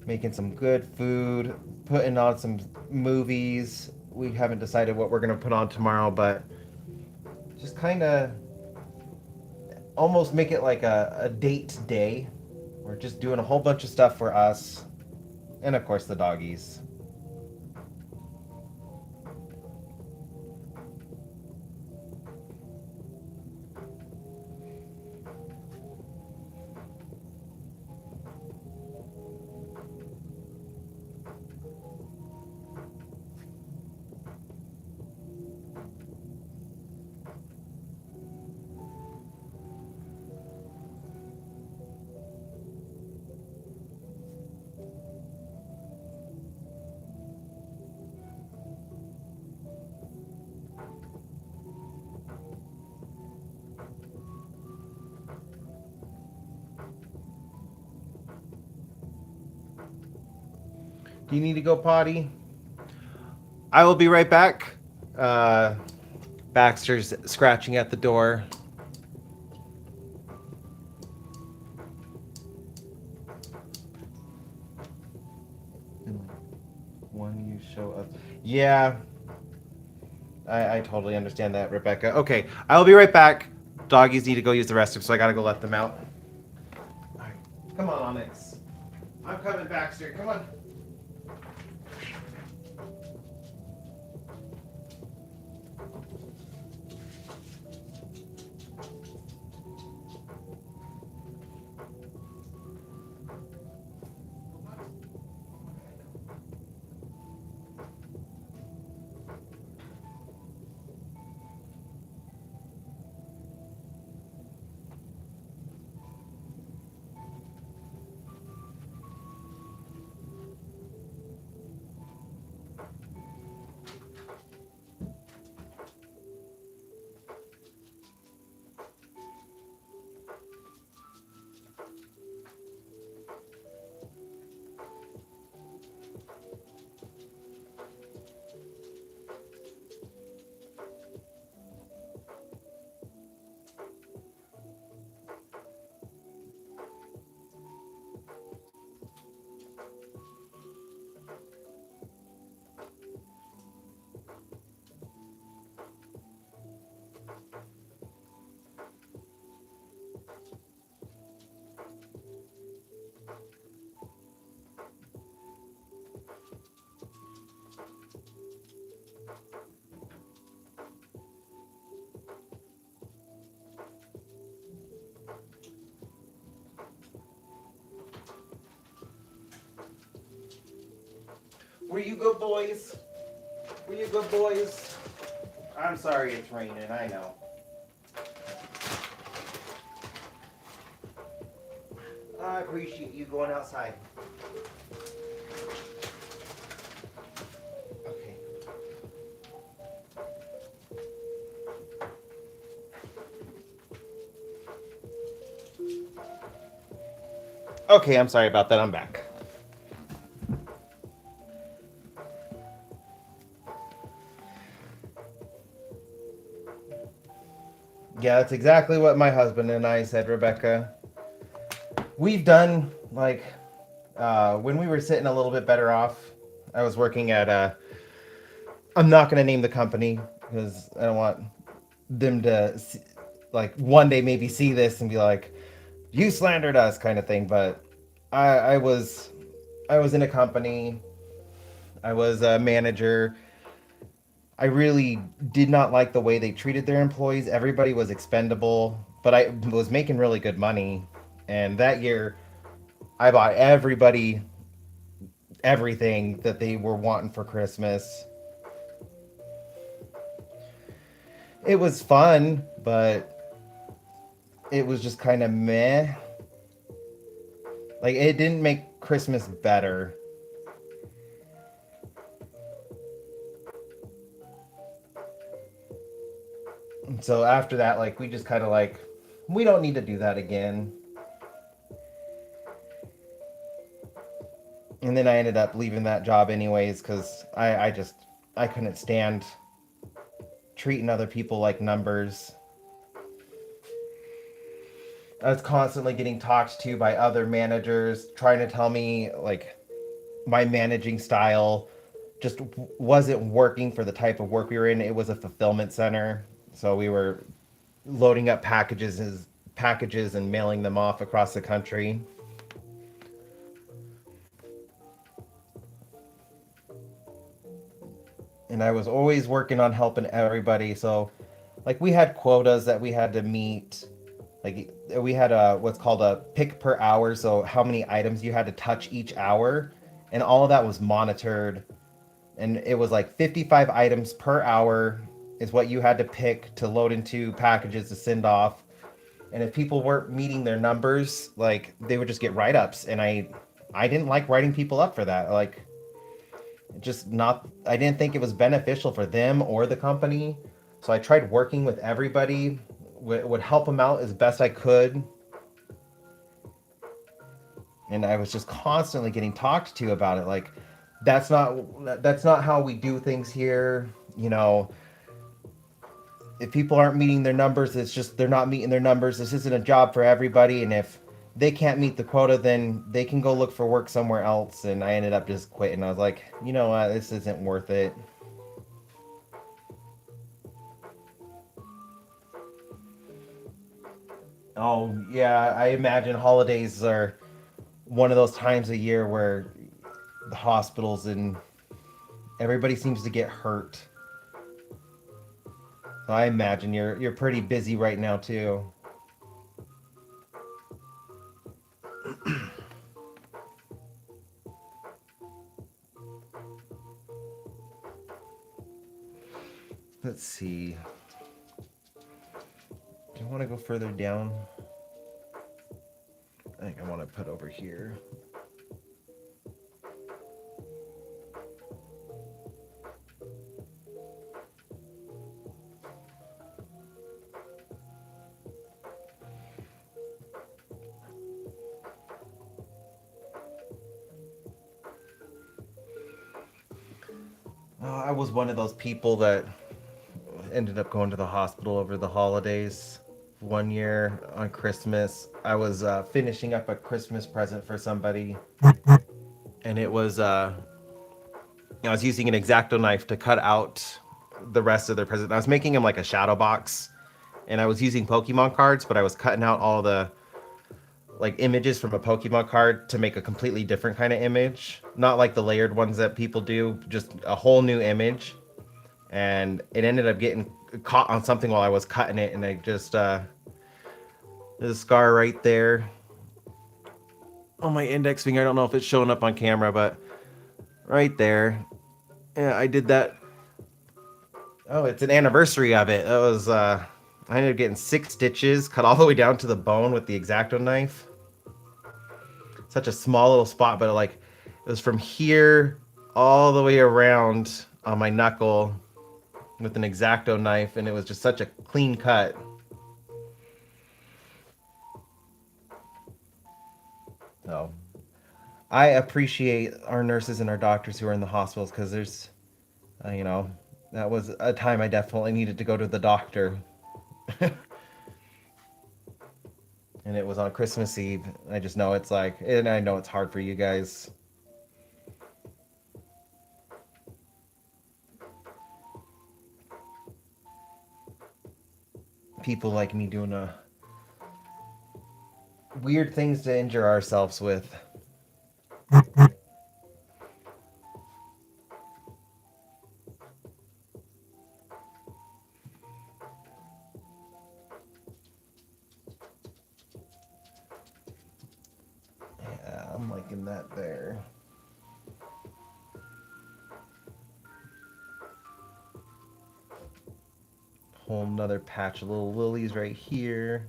Making some good food, putting on some movies. We haven't decided what we're going to put on tomorrow, but just kind of almost make it like a date day. We're just doing a whole bunch of stuff for us, and of course the doggies. Do you need to go potty? I will be right back. Baxter's scratching at the door. When you show up. Yeah, I totally understand that, Rebecca. Okay, I'll be right back. Doggies need to go use the restroom, so I gotta go let them out. All right, come on, Onyx. I'm coming, Baxter. Come on. Were you good boys? Were you good boys? I'm sorry it's raining, I know. I appreciate you going outside. Okay. Okay, I'm sorry about that. I'm back. Yeah, that's exactly what my husband and I said, Rebecca. We've done like when we were sitting a little bit better off. I was working at I'm not going to name the company because I don't want them to see, like one day maybe see this and be like, "You slandered us," kind of thing. But I was in a company. I was a manager. I really did not like the way they treated their employees. Everybody was expendable, but I was making really good money. And that year, I bought everybody everything that they were wanting for Christmas. It was fun, but it was just kind of meh. Like, it didn't make Christmas better. So after that, like, we just kind of like, we don't need to do that again. And then I ended up leaving that job anyways because I couldn't stand treating other people like numbers. I was constantly getting talked to by other managers trying to tell me like my managing style just wasn't working for the type of work we were in. It was a fulfillment center, so we were loading up packages and mailing them off across the country. And I was always working on helping everybody. So, like we had quotas that we had to meet. Like we had a what's called a pick per hour, so how many items you had to touch each hour, and all of that was monitored. And it was like 55 items per hour is what you had to pick to load into packages to send off. And if people weren't meeting their numbers, like they would just get write-ups, and I didn't like writing people up for that. Like just not I didn't think it was beneficial for them or the company. So I tried working with everybody, would help them out as best I could, and I was just constantly getting talked to about it. Like that's not how we do things here. You know, if people aren't meeting their numbers, it's just they're not meeting their numbers. This isn't a job for everybody, and if they can't meet the quota, then they can go look for work somewhere else. And I ended up just quitting. I was like, you know what, this isn't worth it. Oh yeah, I imagine holidays are one of those times a year where the hospitals and everybody seems to get hurt. So I imagine you're pretty busy right now too. Let's see. Do I want to go further down? I think I want to put over here. I was one of those people that ended up going to the hospital over the holidays. One year on Christmas, I was finishing up a Christmas present for somebody, and it was I was using an X-Acto knife to cut out the rest of their present. I was making him like a shadow box, and I was using Pokemon cards, but I was cutting out all the like images from a Pokemon card to make a completely different kind of image, not like the layered ones that people do, just a whole new image. And it ended up getting caught on something while I was cutting it, and I just there's a scar right there on my index finger. I don't know if it's showing up on camera, but right there. Yeah, I did that. Oh, it's an anniversary of it. That was I ended up getting 6 stitches, cut all the way down to the bone with the X-Acto knife. Such a small little spot, but like it was from here all the way around on my knuckle with an X-Acto knife, and it was just such a clean cut. So I appreciate our nurses and our doctors who are in the hospitals because there's, you know, that was a time I definitely needed to go to the doctor. and it was on Christmas Eve. I just know it's like, and I know it's hard for you guys, people like me doing weird things to injure ourselves with. Yeah, I'm liking that there. Whole another patch of little lilies right here.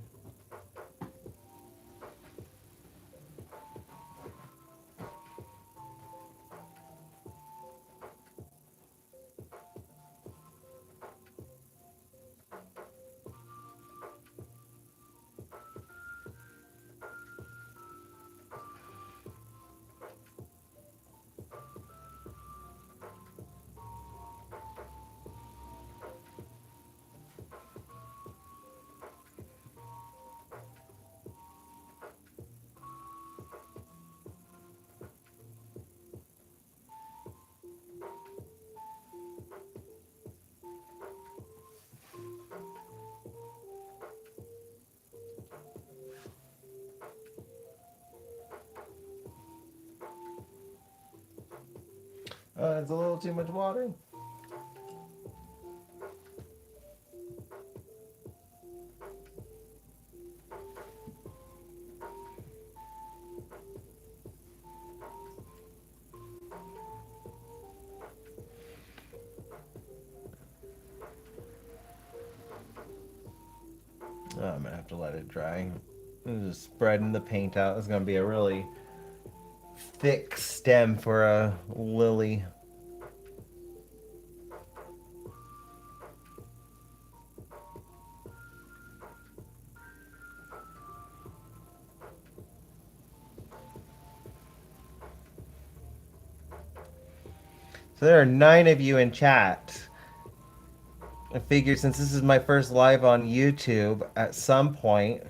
It's a little too much water. Oh, I'm gonna have to let it dry. I'm just spreading the paint out. It's gonna be a really thick stem for a lily. So there are 9 of you in chat. I figured since this is my first live on YouTube, at some point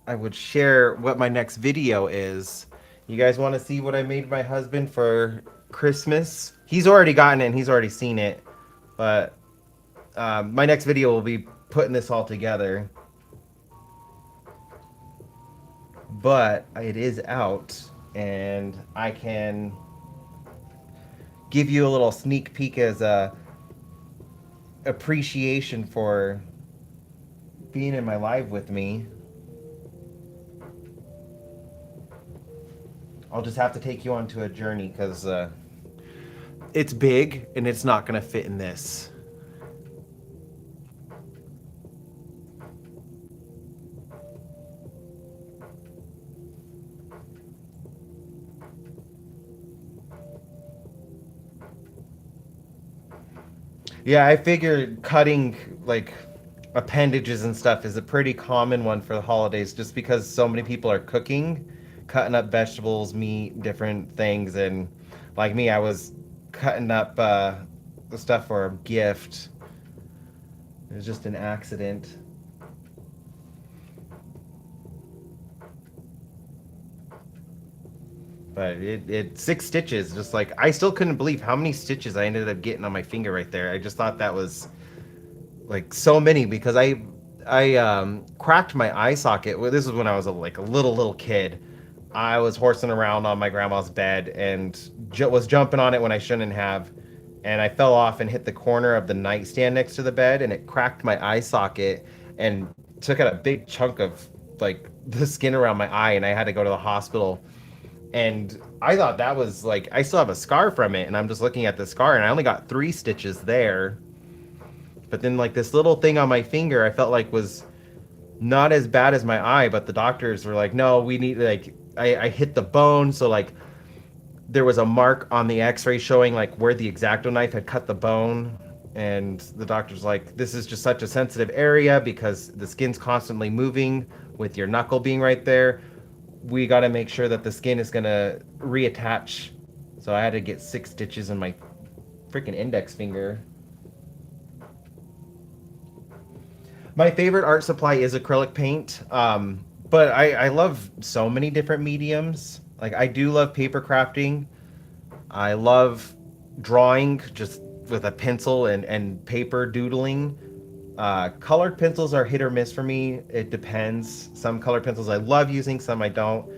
I would share what my next video is. You guys want to see what I made my husband for Christmas? He's already gotten it and he's already seen it, but my next video will be putting this all together. But it is out, and I can give you a little sneak peek as a appreciation for being in my live with me. I'll just have to take you onto a journey because it's big and it's not going to fit in this. Yeah, I figured cutting like appendages and stuff is a pretty common one for the holidays just because so many people are cooking, cutting up vegetables, meat, different things. And like me, I was cutting up the stuff for a gift. It was just an accident. But it 6 stitches, just like I still couldn't believe how many stitches I ended up getting on my finger right there. I just thought that was like so many because I cracked my eye socket. Well, this was when I was like a little kid. I was horsing around on my grandma's bed and was jumping on it when I shouldn't have, and I fell off and hit the corner of the nightstand next to the bed, and it cracked my eye socket and took out a big chunk of like the skin around my eye, and I had to go to the hospital. And I thought that was like I still have a scar from it, and I'm just looking at the scar, and I only got 3 stitches there. But then like this little thing on my finger, I felt like was not as bad as my eye, but the doctors were like, no, we need like I hit the bone, so like there was a mark on the x-ray showing like where the X-Acto knife had cut the bone. And the doctor's like, this is just such a sensitive area because the skin's constantly moving with your knuckle being right there. We got to make sure that the skin is going to reattach. So I had to get 6 stitches in my freaking index finger. My favorite art supply is acrylic paint, but I love so many different mediums. Like I do love paper crafting. I love drawing just with a pencil and paper doodling. Colored pencils are hit or miss for me. It depends. Some colored pencils I love using, some I don't.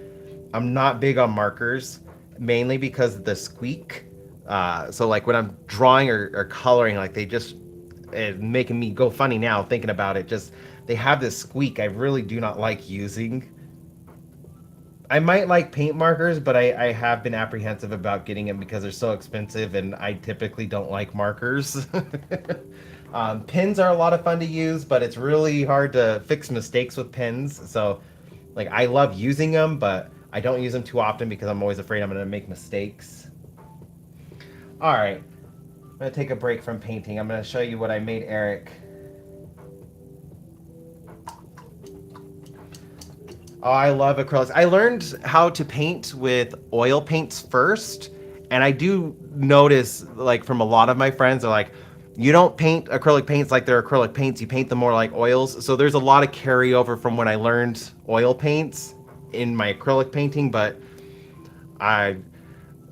I'm not big on markers, mainly because of the squeak. So like when I'm drawing or coloring, like they just making me go funny now thinking about it. Just they have this squeak I really do not like using. I might like paint markers, but I have been apprehensive about getting them because they're so expensive, and I typically don't like markers. Pins are a lot of fun to use, but it's really hard to fix mistakes with pins. So, like, I love using them, but I don't use them too often because I'm always afraid I'm going to make mistakes. All right, I'm going to take a break from painting. I'm going to show you what I made Eric. Oh, I love acrylics. I learned how to paint with oil paints first, and I do notice, like, from a lot of my friends, they're like, you don't paint acrylic paints like they're acrylic paints, you paint them more like oils. So there's a lot of carryover from when I learned oil paints in my acrylic painting, but I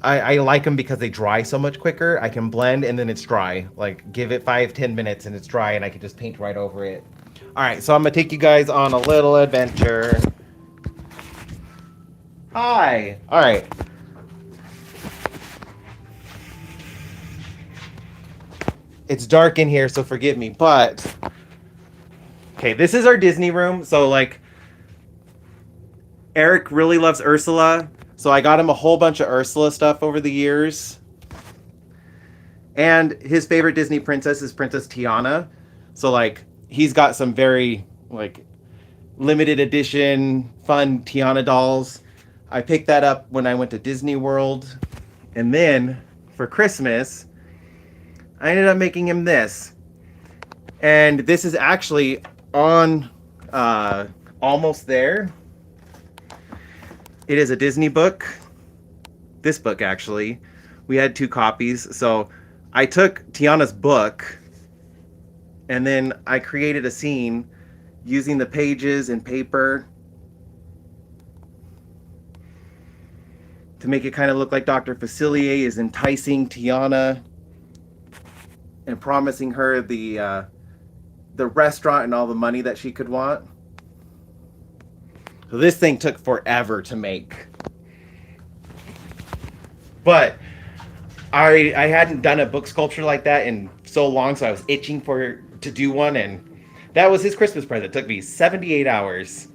I like them because they dry so much quicker. I can blend and then it's dry. Like give it 5-10 minutes and it's dry and I can just paint right over it. All right, so I'm gonna take you guys on a little adventure. Hi. All right. It's dark in here, so forgive me, but okay, this is our Disney room. So like Eric really loves Ursula, so I got him a whole bunch of Ursula stuff over the years. And his favorite Disney princess is Princess Tiana. So like he's got some very like limited edition fun Tiana dolls. I picked that up when I went to Disney World. And then for Christmas, I ended up making him this. And this is actually on almost there. It is a Disney book. This book actually. We had 2 copies. So I took Tiana's book and then I created a scene using the pages and paper to make it kind of look like Dr. Facilier is enticing Tiana and promising her the restaurant and all the money that she could want. So this thing took forever to make. But I hadn't done a book sculpture like that in so long, so I was itching to do one, and that was his Christmas present. It took me 78 hours.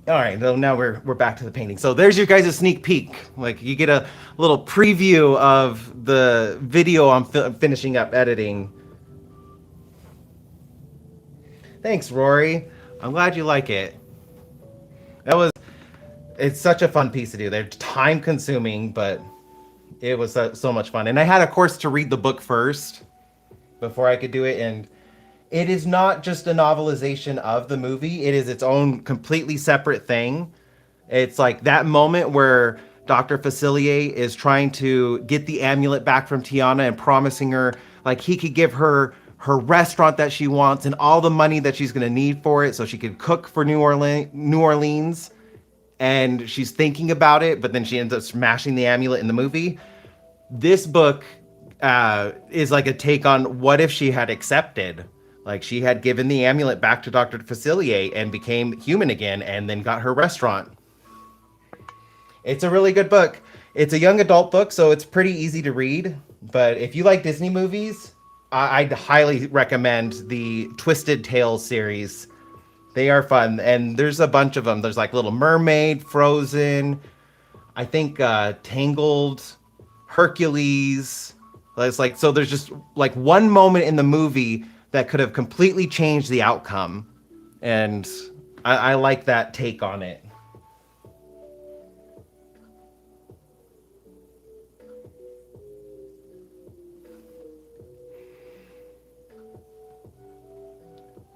All right, so now we're back to the painting. So there's your guys' sneak peek. Like you get a little preview of the video I'm finishing up editing. Thanks, Rory. I'm glad you like it. It's such a fun piece to do. They're time consuming, but it was so much fun. And I had, of course, to read the book first before I could do it. And it is not just a novelization of the movie. It is its own completely separate thing. It's like that moment where Dr. Facilier is trying to get the amulet back from Tiana and promising her like he could give her restaurant that she wants and all the money that she's going to need for it so she could cook for New Orleans. And she's thinking about it, but then she ends up smashing the amulet in the movie. This book is like a take on what if she had accepted. Like she had given the amulet back to Dr. Facilier and became human again and then got her restaurant. It's a really good book. It's a young adult book, so it's pretty easy to read. But if you like Disney movies, I'd highly recommend the Twisted Tales series. They are fun, and there's a bunch of them. There's like Little Mermaid, Frozen, I think Tangled, Hercules. It's like, so there's just like one moment in the movie that could have completely changed the outcome. And I like that take on it.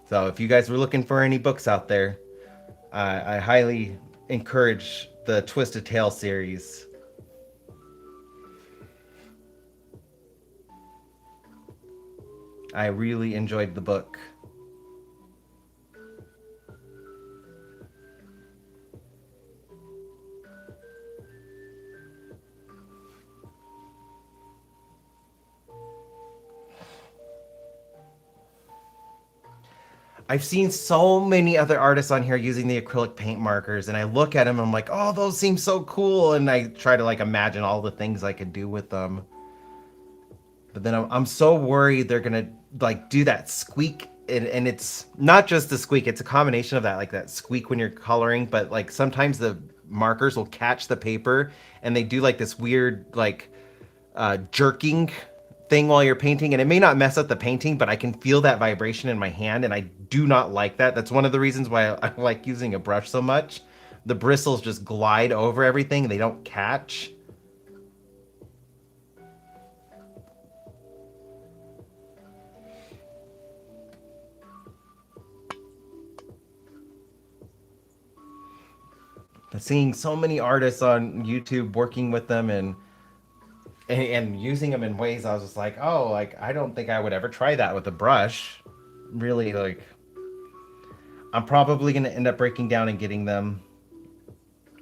So if you guys were looking for any books out there, I highly encourage the Twisted Tale series. I really enjoyed the book. I've seen so many other artists on here using the acrylic paint markers, and I look at them and I'm like, oh, those seem so cool. And I try to like imagine all the things I could do with them. But then I'm so worried they're gonna like do that squeak, and it's not just the squeak; it's a combination of that, like that squeak when you're coloring. But like sometimes the markers will catch the paper, and they do like this weird like jerking thing while you're painting, and it may not mess up the painting, but I can feel that vibration in my hand, and I do not like that. That's one of the reasons why I like using a brush so much. The bristles just glide over everything; they don't catch. Seeing so many artists on YouTube working with them and using them in ways I was just like, oh, like I don't think I would ever try that with a brush. Really, like I'm probably gonna end up breaking down and getting them.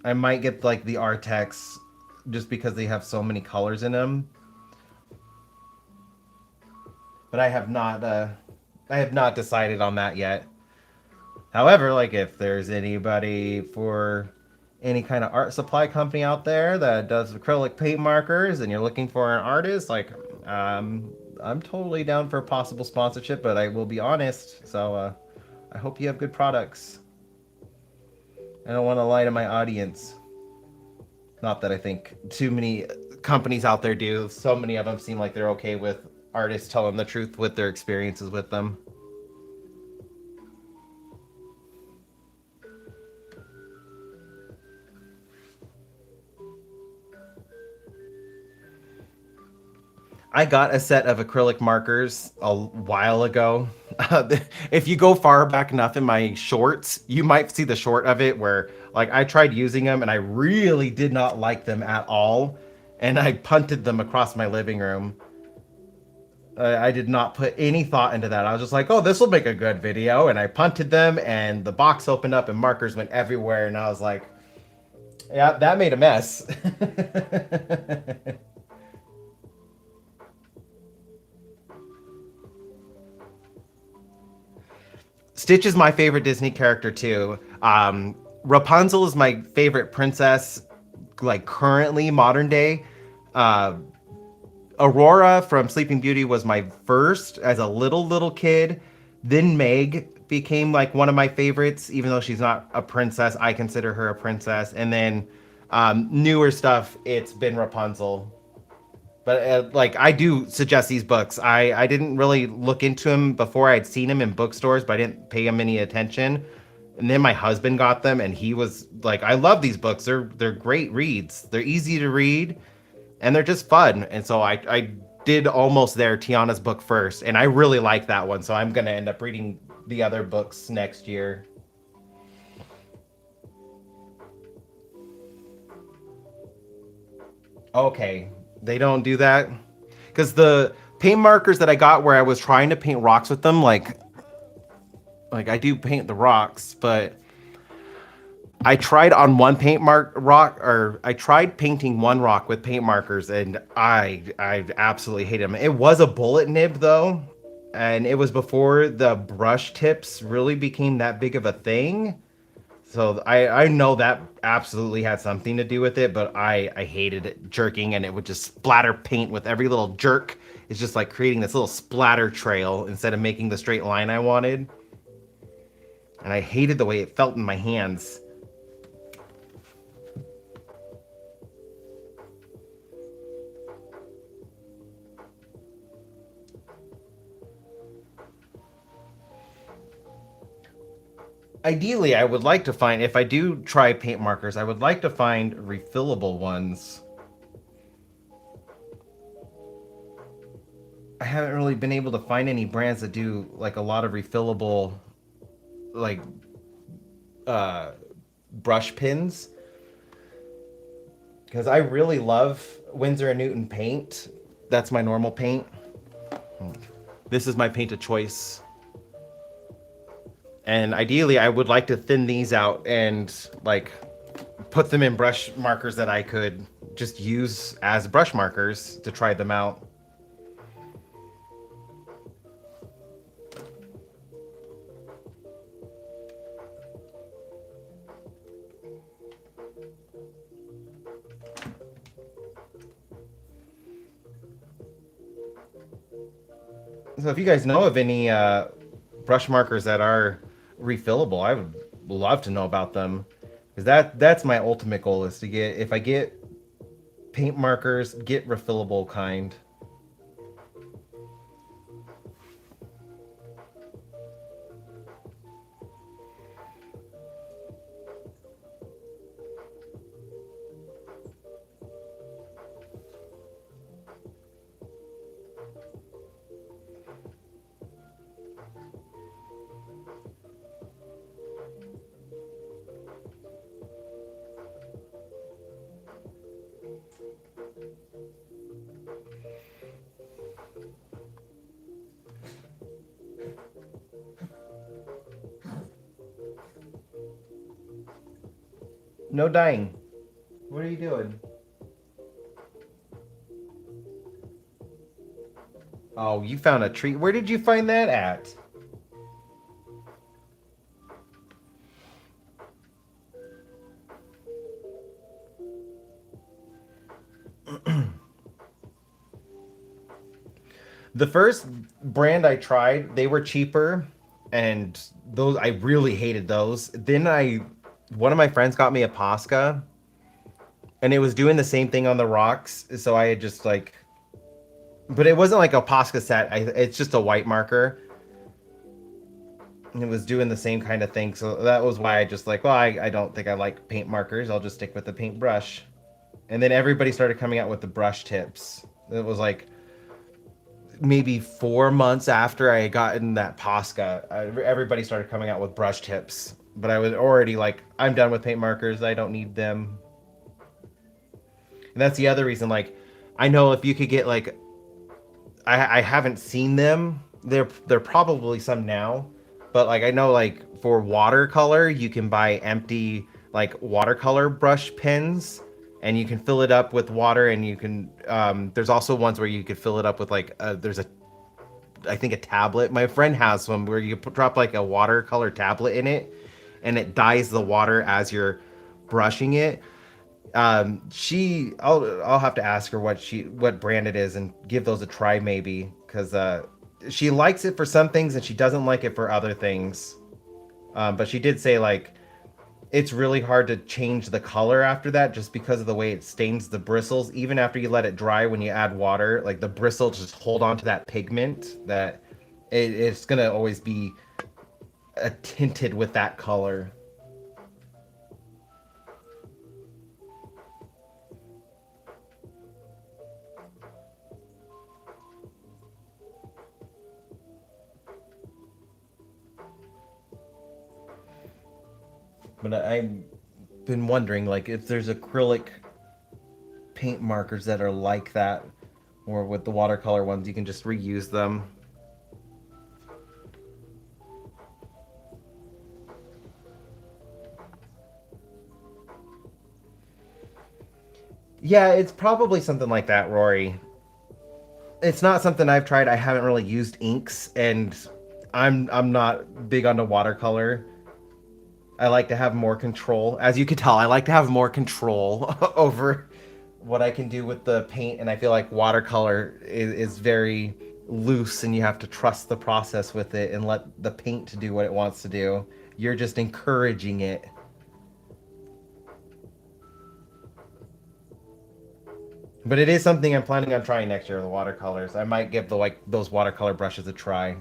I might get like the Artex just because they have so many colors in them, but I have not decided on that yet. However, like if there's anybody for any kind of art supply company out there that does acrylic paint markers and you're looking for an artist, like I'm totally down for a possible sponsorship, but I will be honest. So I hope you have good products. I don't want to lie to my audience. Not that I think too many companies out there do. So many of them seem like they're okay with artists telling the truth with their experiences with them. I got a set of acrylic markers a while ago. If you go far back enough in my shorts, you might see the short of it where, like, I tried using them and I really did not like them at all. And I punted them across my living room. I did not put any thought into that. I was just like, oh, this will make a good video. And I punted them and the box opened up and markers went everywhere. And I was like, yeah, that made a mess. Stitch is my favorite Disney character too. Rapunzel is my favorite princess, like currently modern day. Uh, Aurora from Sleeping Beauty was my first as a little kid. Then Meg became like one of my favorites, even though she's not a princess. I consider her a princess. And then newer stuff, it's been Rapunzel. But like I do suggest these books. I didn't really look into them before. I'd seen them in bookstores, but I didn't pay them any attention. And then my husband got them, and he was like, "I love these books. They're great reads. They're easy to read, and they're just fun." And so I did Almost There, Tiana's book first, and I really like that one. So I'm gonna end up reading the other books next year. Okay, they don't do that because the paint markers that I got where I was trying to paint rocks with them, like I do paint the rocks, but I tried on one paint mark rock, or I tried painting one rock with paint markers, and I absolutely hate them. It was a bullet nib though, and it was before the brush tips really became that big of a thing. So I know that absolutely had something to do with it, but I hated it jerking, and it would just splatter paint with every little jerk. It's just like creating this little splatter trail instead of making the straight line I wanted. And I hated the way it felt in my hands. Ideally, I would like to find, if I do try paint markers, I would like to find refillable ones. I haven't really been able to find any brands that do like a lot of refillable like uh brush pins because I really love Winsor and Newton paint. That's my normal paint. This is my paint of choice. And ideally, I would like to thin these out and like put them in brush markers that I could just use as brush markers to try them out. So if you guys know of any brush markers that are refillable, I would love to know about them. Because that's my ultimate goal is to get, if I get paint markers, get refillable kind. No dying. What are you doing? Oh, you found a tree. Where did you find that at? The first brand I tried, they were cheaper, and those I really hated those. Then one of my friends got me a Posca, and it was doing the same thing on the rocks. So I had just like, but it wasn't like a Posca set. It's just a white marker, and it was doing the same kind of thing. So that was why I just like, well, I don't think I like paint markers. I'll just stick with the paintbrush. And then everybody started coming out with the brush tips. It was like maybe 4 months after I had gotten that Posca, everybody started coming out with brush tips. But I was already like, I'm done with paint markers. I don't need them. And that's the other reason. Like, I know if you could get like, I haven't seen them. They're probably some now, but like I know like for watercolor, you can buy empty like watercolor brush pens, and you can fill it up with water, and you can. There's also ones where you could fill it up with like there's a I think a tablet. My friend has one where you drop like a watercolor tablet in it, and it dyes the water as you're brushing it. I'll have to ask her what brand it is and give those a try maybe, because she likes it for some things and she doesn't like it for other things. But she did say like it's really hard to change the color after that just because of the way it stains the bristles. Even after you let it dry, when you add water, like the bristles just hold on to that pigment that it's gonna always be tinted with that color. But I've been wondering, like, if there's acrylic paint markers that are like that, or with the watercolor ones, you can just reuse them. Yeah, it's probably something like that, Rory. It's not something I've tried. I haven't really used inks, and I'm not big onto watercolor. I like to have more control. As you can tell, I like to have more control over what I can do with the paint, and I feel like watercolor is very loose, and you have to trust the process with it and let the paint to do what it wants to do. You're just encouraging it. But it is something I'm planning on trying next year, the watercolors. I might give the like those watercolor brushes a try.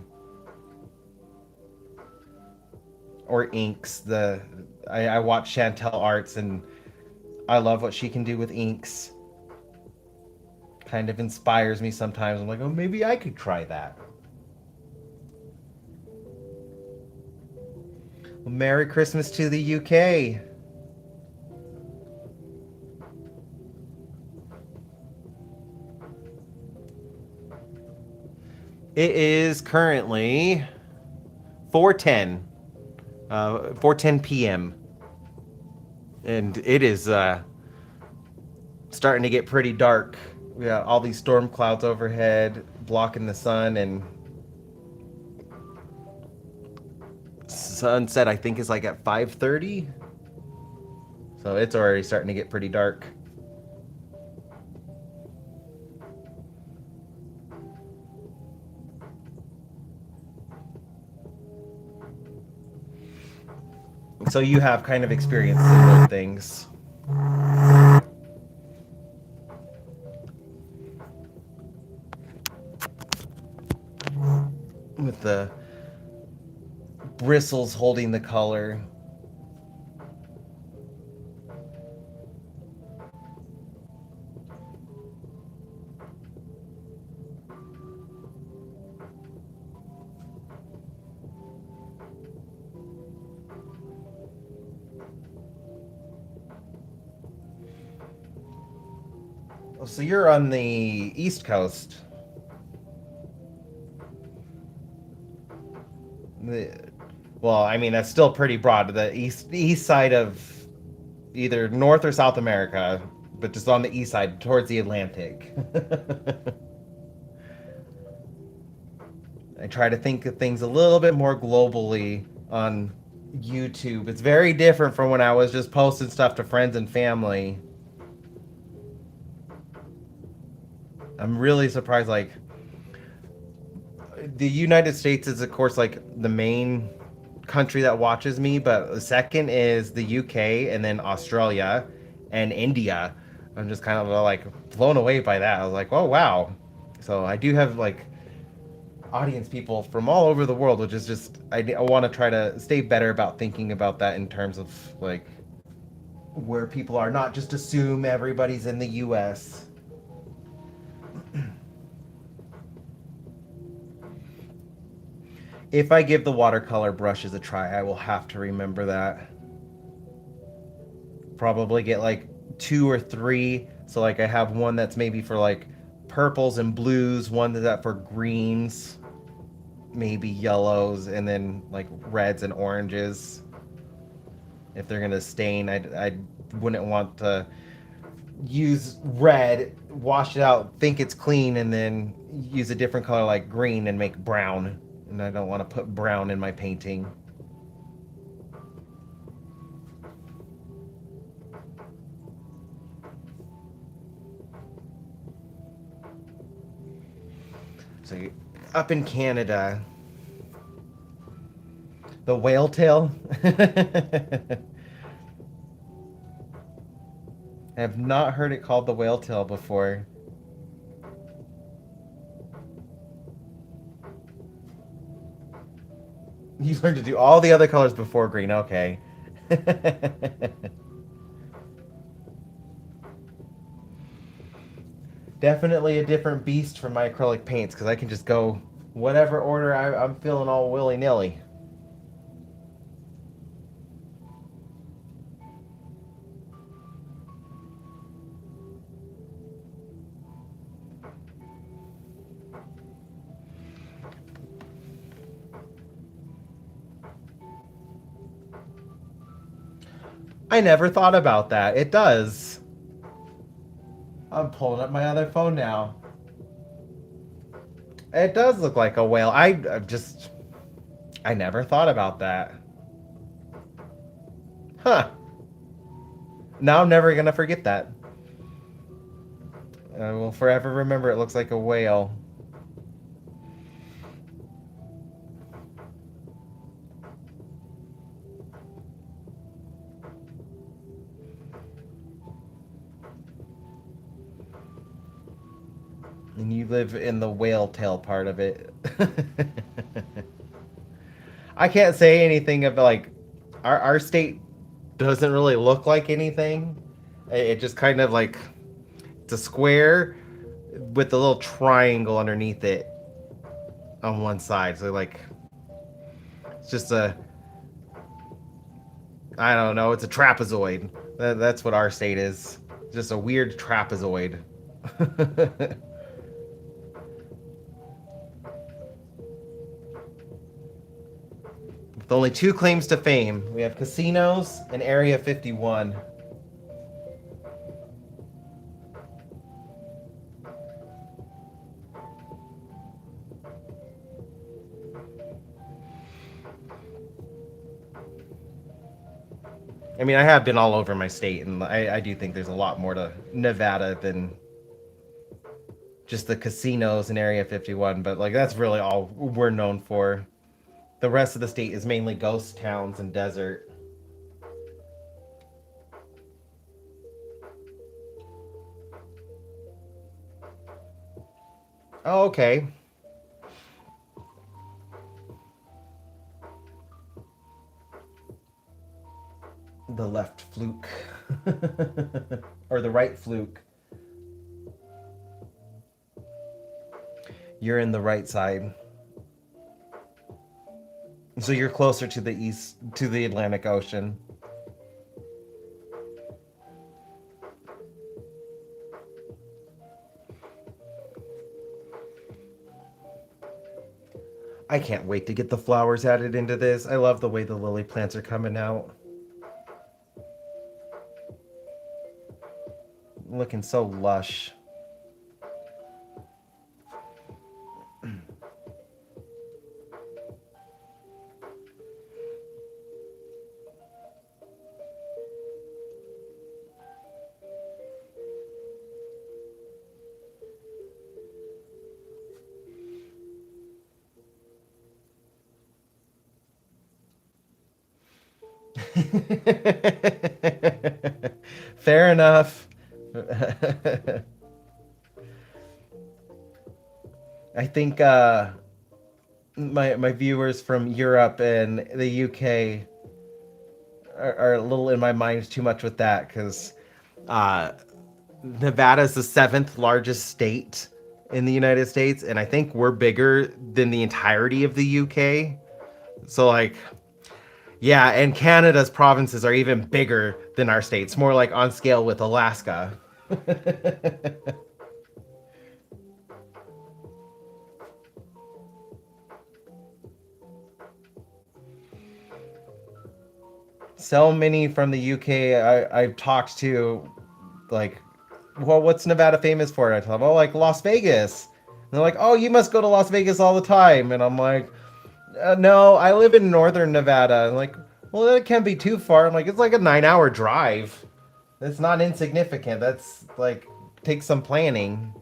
Or inks. I watch Chantel Arts, and I love what she can do with inks. Kind of inspires me sometimes. I'm like, oh, maybe I could try that. Well, Merry Christmas to the UK. It is currently 4:10, 4:10 p.m. and it is starting to get pretty dark. We got all these storm clouds overhead blocking the sun, and sunset I think is like at 5:30. So it's already starting to get pretty dark. So you have kind of experienced similar things. With the bristles holding the color. Oh, so you're on the East Coast. Well, I mean that's still pretty broad. The east side of either North or South America, but just on the east side towards the Atlantic. I try to think of things a little bit more globally on YouTube. It's very different from when I was just posting stuff to friends and family. I'm really surprised. Like, the United States is, of course, like the main country that watches me, but the second is the UK, and then Australia and India. I'm just kind of like blown away by that. I was like, oh wow. So I do have like audience people from all over the world, which is just I want to try to stay better about thinking about that in terms of like where people are, not just assume everybody's in the US. If I give the watercolor brushes a try, I will have to remember that. Probably get like two or three. So like I have one that's maybe for like purples and blues, one that's for greens, maybe yellows, and then like reds and oranges. If they're gonna stain, I wouldn't want to use red, wash it out, think it's clean, and then use a different color like green and make brown. And I don't want to put brown in my painting. So up in Canada, the whale tail. I have not heard it called the whale tail before. You learned to do all the other colors before green. Okay. Definitely a different beast from my acrylic paints because I can just go whatever order I'm feeling all willy nilly. I never thought about that. It does. I'm pulling up my other phone now. It does look like a whale. I never thought about that. Huh. Now I'm never gonna forget that. I will forever remember it looks like a whale. And you live in the whale tail part of it. I can't say anything of like our state doesn't really look like anything. It just kind of like it's a square with a little triangle underneath it on one side. So like it's just a I don't know, it's a trapezoid. That's what our state is. Just a weird trapezoid. The only two claims to fame. We have casinos and Area 51. I mean, I have been all over my state, and I do think there's a lot more to Nevada than just the casinos in Area 51, but like that's really all we're known for. The rest of the state is mainly ghost towns and desert. Oh, okay. The left fluke. Or the right fluke. You're in the right side. So you're closer to the east, to the Atlantic Ocean. I can't wait to get the flowers added into this. I love the way the lily plants are coming out. Looking so lush. Fair enough. I think my viewers from Europe and the UK are a little in my mind too much with that because uh, Nevada is the seventh largest state in the United States, and I think we're bigger than the entirety of the UK. So like, yeah, and Canada's provinces are even bigger than our states, more like on scale with Alaska. So many from the UK I've talked to, like, well, what's Nevada famous for? I tell them, oh, like Las Vegas. And they're like, oh, you must go to Las Vegas all the time. And I'm like, no, I live in northern Nevada. I'm like, well, that can't be too far. I'm like, it's like a 9 hour drive. That's not insignificant. That's like, takes some planning.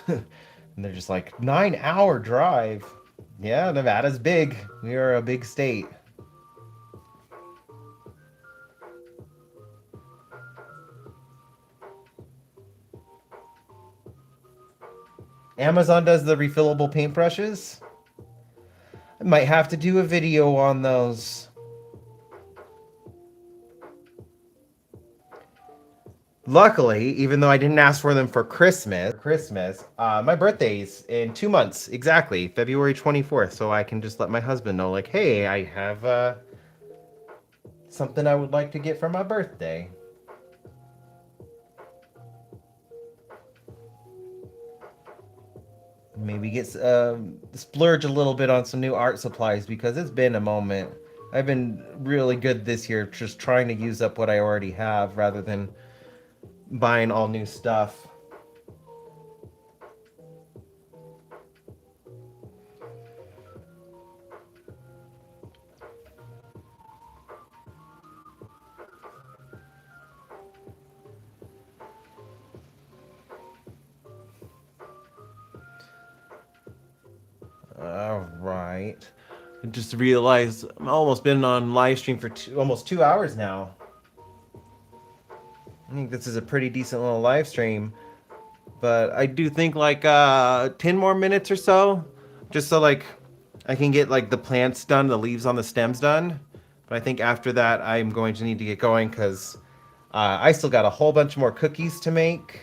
And they're just like, 9 hour drive. Yeah, Nevada's big. We are a big state. Amazon does the refillable paintbrushes. I might have to do a video on those. Luckily, even though I didn't ask for them for Christmas, my birthday's in 2 months exactly, February 24th. So I can just let my husband know, like, hey, I have something I would like to get for my birthday. Maybe get splurge a little bit on some new art supplies because it's been a moment. I've been really good this year, just trying to use up what I already have rather than buying all new stuff. All right. I just realized I'm almost been on live stream for almost 2 hours now. I think this is a pretty decent little live stream, but I do think like 10 more minutes or so, just so like I can get like the plants done, the leaves on the stems done. But I think after that I'm going to need to get going because I still got a whole bunch more cookies to make.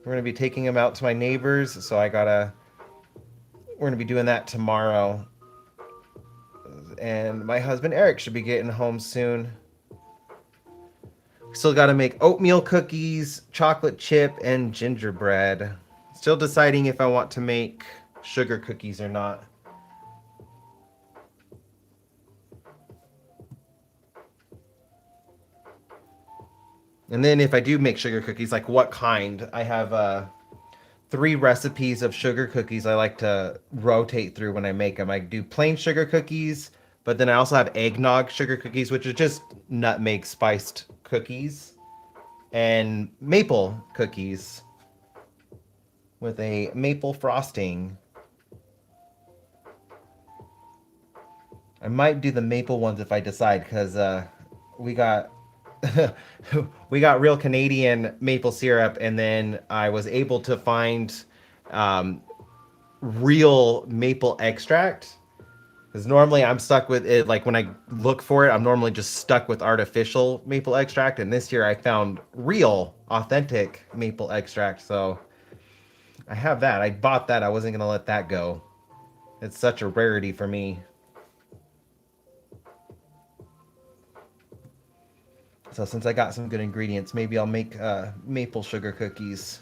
We're gonna be taking them out to my neighbors, so we're gonna be doing that tomorrow. And my husband Eric should be getting home soon. Still got to make oatmeal cookies, chocolate chip, and gingerbread. Still deciding if I want to make sugar cookies or not. And then if I do make sugar cookies, like what kind? I have 3 recipes of sugar cookies I like to rotate through when I make them. I do plain sugar cookies, but then I also have eggnog sugar cookies, which is just nutmeg spiced cookies, and maple cookies with a maple frosting. I might do the maple ones if I decide, because we got we got real Canadian maple syrup, and then I was able to find um, real maple extract. Because normally I'm stuck with it, like when I look for it, I'm normally just stuck with artificial maple extract. And this year I found real, authentic maple extract. So I have that. I bought that. I wasn't going to let that go. It's such a rarity for me. So since I got some good ingredients, maybe I'll make maple sugar cookies.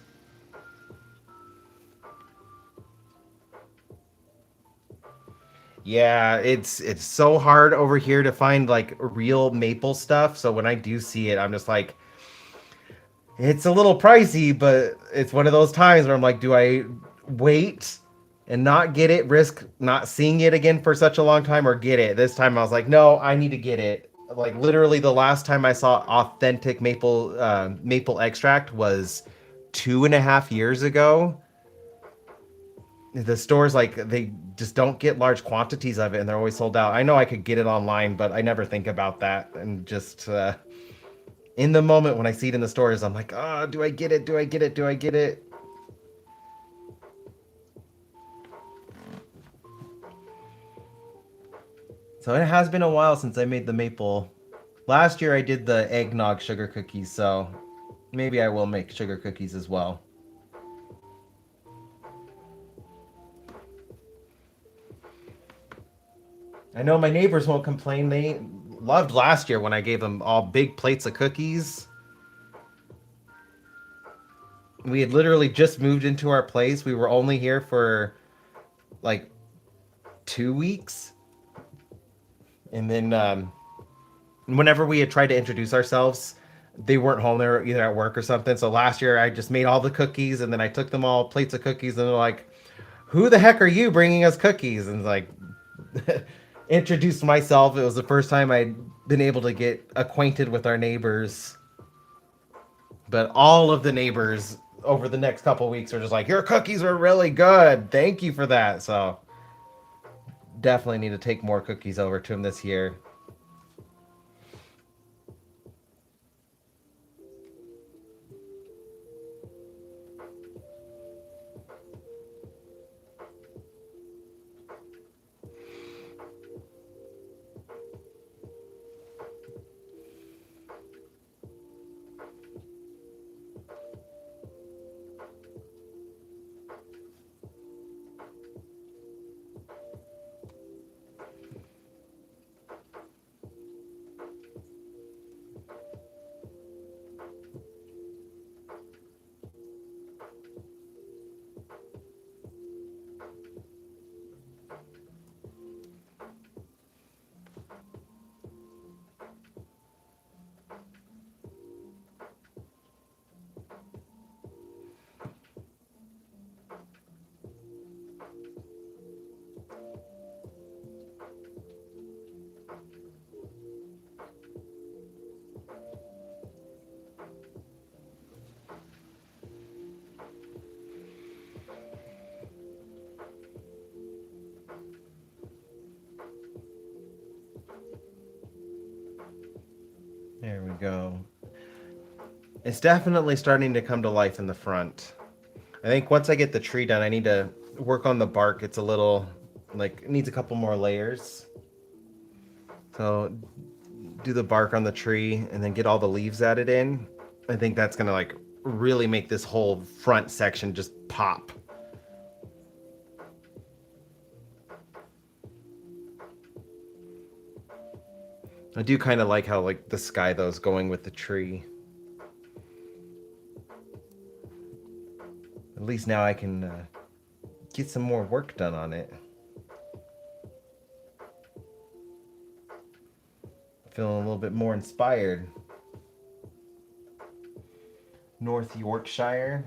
Yeah, it's so hard over here to find like real maple stuff. So when I do see it, I'm just like, it's a little pricey, but it's one of those times where I'm like, do I wait and not get it, risk not seeing it again for such a long time, or get it? This time I was like, no, I need to get it. Like literally, the last time I saw authentic maple extract was 2.5 years ago. The stores, like, they just don't get large quantities of it, and they're always sold out. I know I could get it online, but I never think about that, and just in the moment when I see it in the stores, I'm like, oh, do I get it? Do I get it? Do I get it? So it has been a while since I made the maple. Last year I did the eggnog sugar cookies, so maybe I will make sugar cookies as well. I know my neighbors won't complain. They loved last year when I gave them all big plates of cookies. We had literally just moved into our place. We were only here for like 2 weeks. And then whenever we had tried to introduce ourselves, they weren't home. They were either at work or something. So last year I just made all the cookies, and then I took them all plates of cookies, and they're like, "Who the heck are you bringing us cookies?" And like introduced myself. It was the first time I'd been able to get acquainted with our neighbors. But all of the neighbors over the next couple weeks are just like, "Your cookies are really good. Thank you for that." So definitely need to take more cookies over to them this year. There we go. It's definitely starting to come to life in the front. I think once I get the tree done, I need to work on the bark. It's a little, like, it needs a couple more layers. So do the bark on the tree and then get all the leaves added in. I think that's gonna like really make this whole front section just pop. I do kind of like how like the sky though is going with the tree. least now I can get some more work done on it. Feeling a little bit more inspired. North Yorkshire.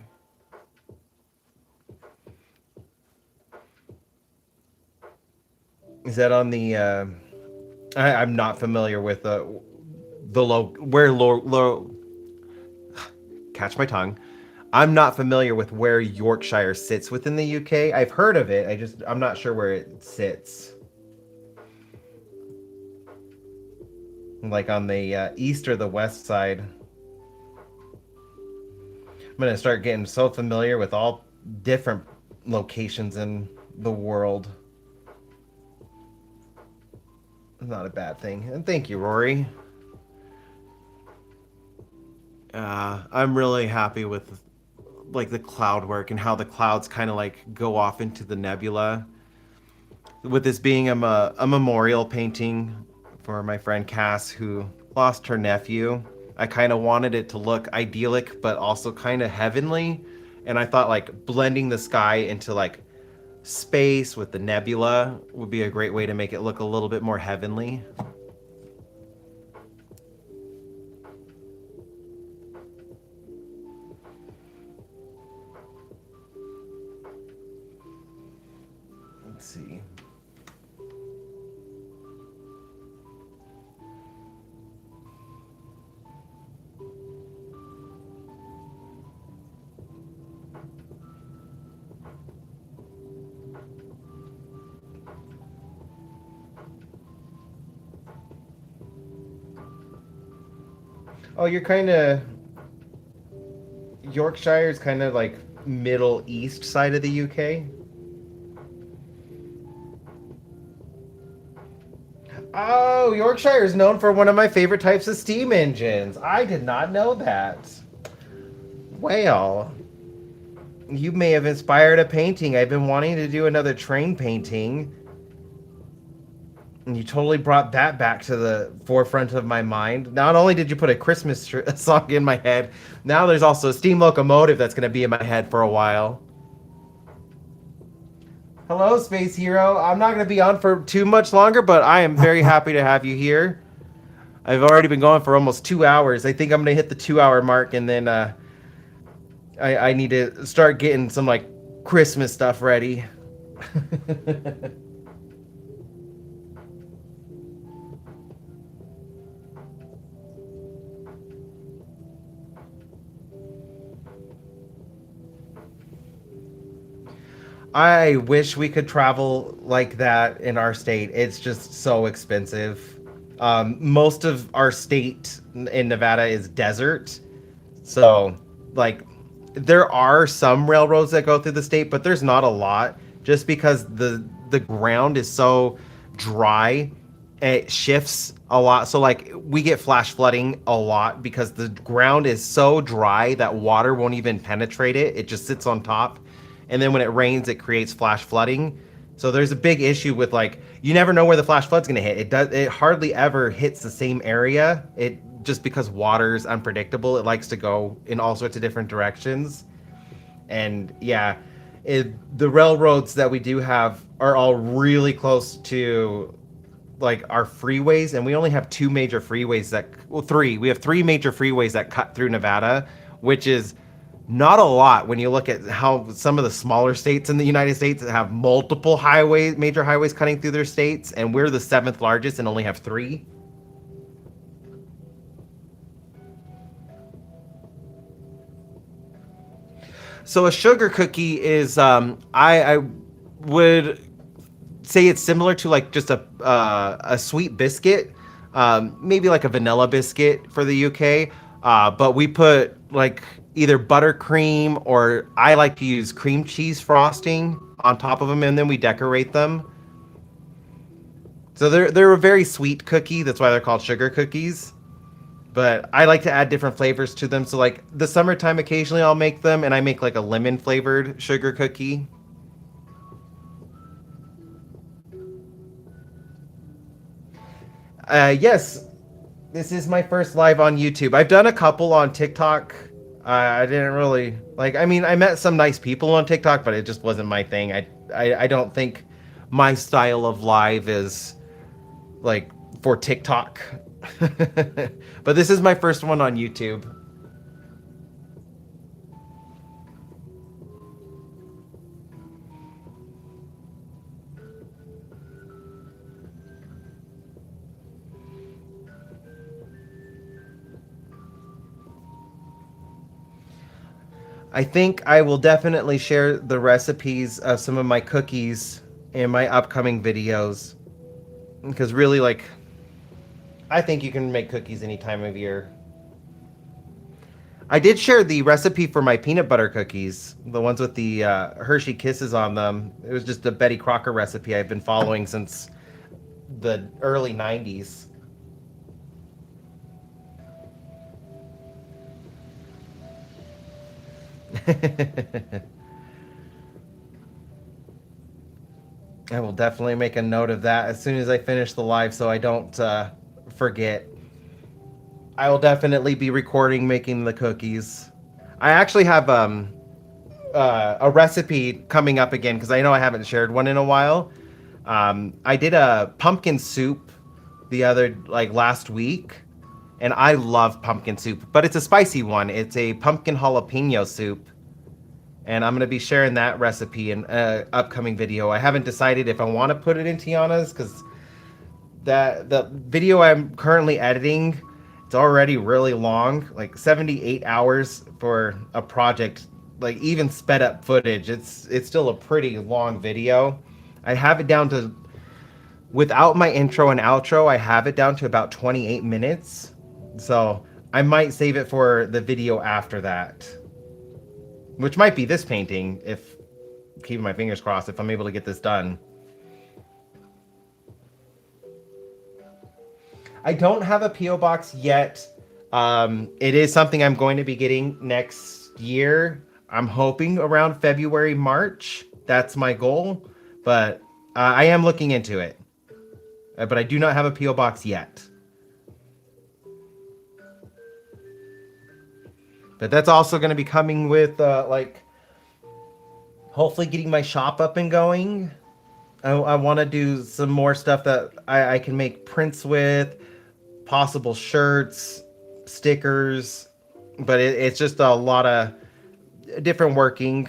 Is that on the? I'm not familiar with the low. Catch my tongue. I'm not familiar with where Yorkshire sits within the UK. I've heard of it. I'm not sure where it sits. Like on the east or the west side. I'm gonna start getting so familiar with all different locations in the world. Not a bad thing. And thank you, Rory. I'm really happy with like the cloud work and how the clouds kind of like go off into the nebula. With this being a memorial painting for my friend Cass who lost her nephew, I kind of wanted it to look idyllic but also kind of heavenly. And I thought like blending the sky into like space with the nebula would be a great way to make it look a little bit more heavenly. Let's see. Oh, you're kind of Yorkshire's kind of like middle east side of the UK. Oh, Yorkshire is known for one of my favorite types of steam engines. I did not know that. Well, you may have inspired a painting. I've been wanting to do another train painting. And you totally brought that back to the forefront of my mind. Not only did you put a Christmas song in my head, now there's also a steam locomotive that's going to be in my head for a while. Hello, Space Hero. I'm not going to be on for too much longer, but I am very happy to have you here. I've already been going for almost 2 hours. I think I'm going to hit the 2-hour mark, and then I need to start getting some like Christmas stuff ready. I wish we could travel like that in our state. It's just so expensive. Most of our state in Nevada is desert. So, like, there are some railroads that go through the state, but there's not a lot just because the ground is so dry. It shifts a lot. So, like, we get flash flooding a lot because the ground is so dry that water won't even penetrate it. It just sits on top. And then when it rains, it creates flash flooding. So there's a big issue with like you never know where the flash flood's going to hit. It hardly ever hits the same area. It just because water's unpredictable, it likes to go in all sorts of different directions. And yeah, the railroads that we do have are all really close to like our freeways, and we only have two major freeways three. We have three major freeways that cut through Nevada, which is not a lot when you look at how some of the smaller states in the United States have multiple major highways cutting through their states, and we're the 7th largest and only have 3. So a sugar cookie is, I would say it's similar to like just a sweet biscuit, maybe like a vanilla biscuit for the UK, but we put like either buttercream or I like to use cream cheese frosting on top of them, and then we decorate them. So they're a very sweet cookie. That's why they're called sugar cookies. But I like to add different flavors to them. So like the summertime, occasionally I'll make them, and I make like a lemon flavored sugar cookie. Yes, this is my first live on YouTube. I've done a couple on TikTok. I didn't really like. I mean, I met some nice people on TikTok, but it just wasn't my thing. I don't think my style of live is like for TikTok. But this is my first one on YouTube. I think I will definitely share the recipes of some of my cookies in my upcoming videos because really, like, I think you can make cookies any time of year. I did share the recipe for my peanut butter cookies, the ones with the Hershey Kisses on them. It was just a Betty Crocker recipe I've been following since the early 90s. I will definitely make a note of that as soon as I finish the live so I don't forget. I will definitely be recording making the cookies. I actually have a recipe coming up again because I know I haven't shared one in a while. I did a pumpkin soup the other like last week, and I love pumpkin soup, but it's a spicy one. It's a pumpkin jalapeno soup, and I'm gonna be sharing that recipe in an upcoming video. I haven't decided if I want to put it in Tiana's because that the video I'm currently editing, it's already really long, like 78 hours for a project, like even sped up footage. It's still a pretty long video. I have it down to without my intro and outro, I have it down to about 28 minutes. So, I might save it for the video after that, which might be this painting if keeping my fingers crossed if I'm able to get this done. I don't have a PO box yet. It is something I'm going to be getting next year. I'm hoping around February, March. That's my goal, but I am looking into it. But I do not have a PO box yet. But that's also going to be coming with like hopefully getting my shop up and going. I want to do some more stuff that I can make prints with, possible shirts, stickers, but it's just a lot of different working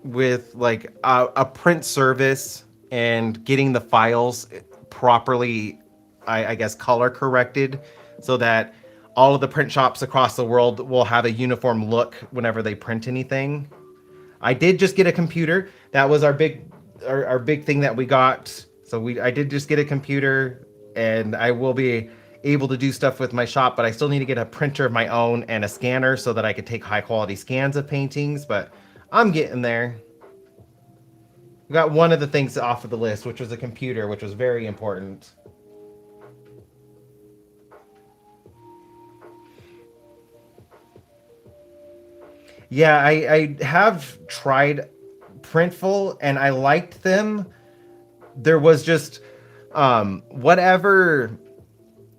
with like a print service and getting the files properly, I guess, color corrected so that all of the print shops across the world will have a uniform look whenever they print anything. I did just get a computer. That was our big thing that we got. So I did just get a computer and I will be able to do stuff with my shop, but I still need to get a printer of my own and a scanner so that I could take high quality scans of paintings, but I'm getting there. We got one of the things off of the list, which was a computer, which was very important. Yeah, I have tried Printful and I liked them. There was just whatever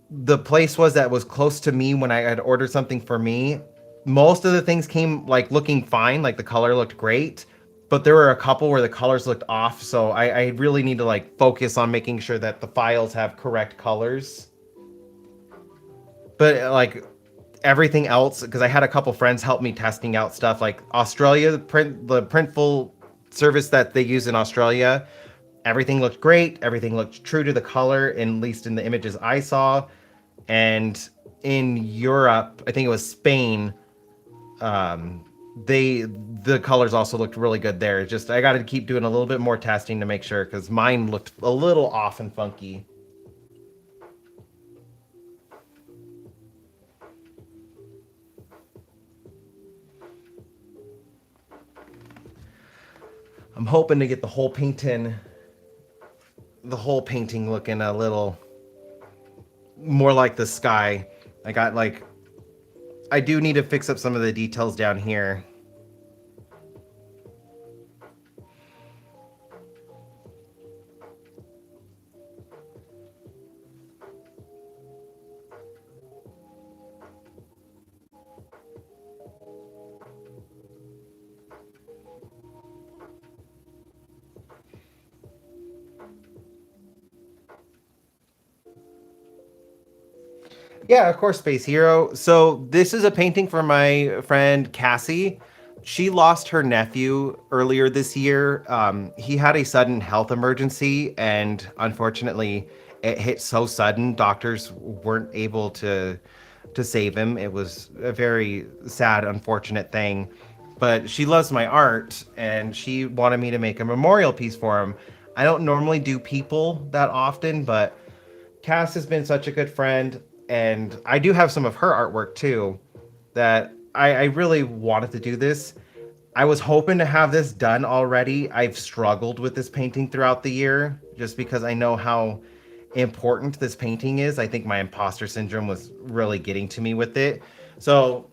the place was that was close to me when I had ordered something for me. Most of the things came like looking fine, like the color looked great, but there were a couple where the colors looked off. So I really need to like focus on making sure that the files have correct colors. But like everything else, because I had a couple friends help me testing out stuff like Australia, the Printful service that they use in Australia. Everything looked great. Everything looked true to the color, at least in the images I saw. And in Europe, I think it was Spain, um, the colors also looked really good there. Just I got to keep doing a little bit more testing to make sure because mine looked a little off and funky. I'm hoping to get the whole painting looking a little more like the sky. I got like I do need to fix up some of the details down here. Yeah, of course, Space Hero. So this is a painting for my friend Cassie. She lost her nephew earlier this year. He had a sudden health emergency, and unfortunately, it hit so sudden. Doctors weren't able to save him. It was a very sad, unfortunate thing. But she loves my art, and she wanted me to make a memorial piece for him. I don't normally do people that often, but Cass has been such a good friend, and I do have some of her artwork too. That I really wanted to do this. I was hoping to have this done already. I've struggled with this painting throughout the year just because I know how important this painting is. I think my imposter syndrome was really getting to me with it. So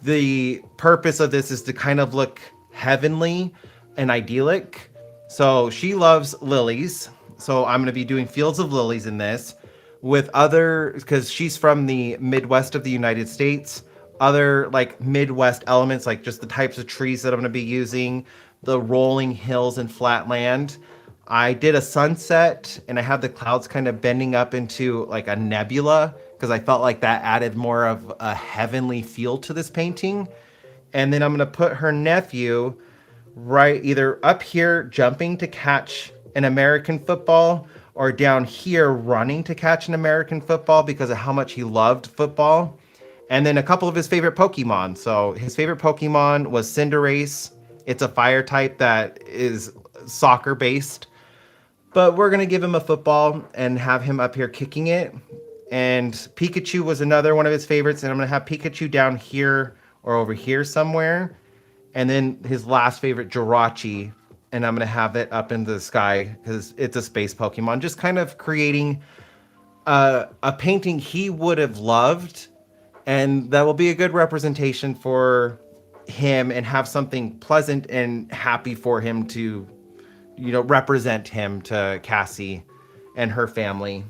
the purpose of this is to kind of look heavenly and idyllic. So she loves lilies. So I'm going to be doing fields of lilies in this with other, because she's from the Midwest of the United States, other like Midwest elements, like just the types of trees that I'm going to be using, the rolling hills and flat land. I did a sunset and I had the clouds kind of bending up into like a nebula because I felt like that added more of a heavenly feel to this painting. And then I'm going to put her nephew right either up here jumping to catch an American football or down here running to catch an American football because of how much he loved football. And then a couple of his favorite Pokemon. So his favorite Pokemon was Cinderace. It's a fire type that is soccer based. But we're going to give him a football and have him up here kicking it. And Pikachu was another one of his favorites. And I'm going to have Pikachu down here or over here somewhere. And then his last favorite, Jirachi. And I'm going to have it up in the sky because it's a space Pokemon. Just kind of creating a painting he would have loved. And that will be a good representation for him and have something pleasant and happy for him to, represent him to Cassie and her family.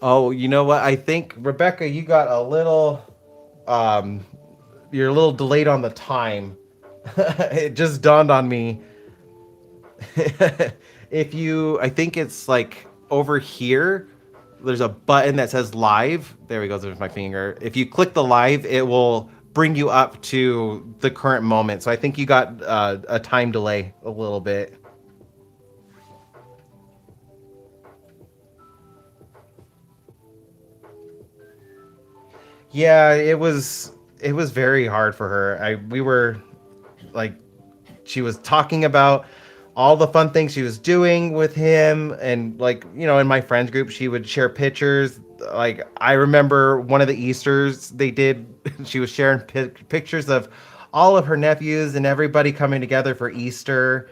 Oh, you know what? I think Rebecca, you got a little, um, you're a little delayed on the time. It just dawned on me. I think it's like over here. There's a button that says live. There we go. There's my finger. If you click the live, it will bring you up to the current moment. So I think you got a time delay a little bit. Yeah, it was very hard for her. I we were like she was talking about all the fun things she was doing with him and like in my friends group she would share pictures. Like I remember one of the Easters they did she was sharing pictures of all of her nephews and everybody coming together for Easter,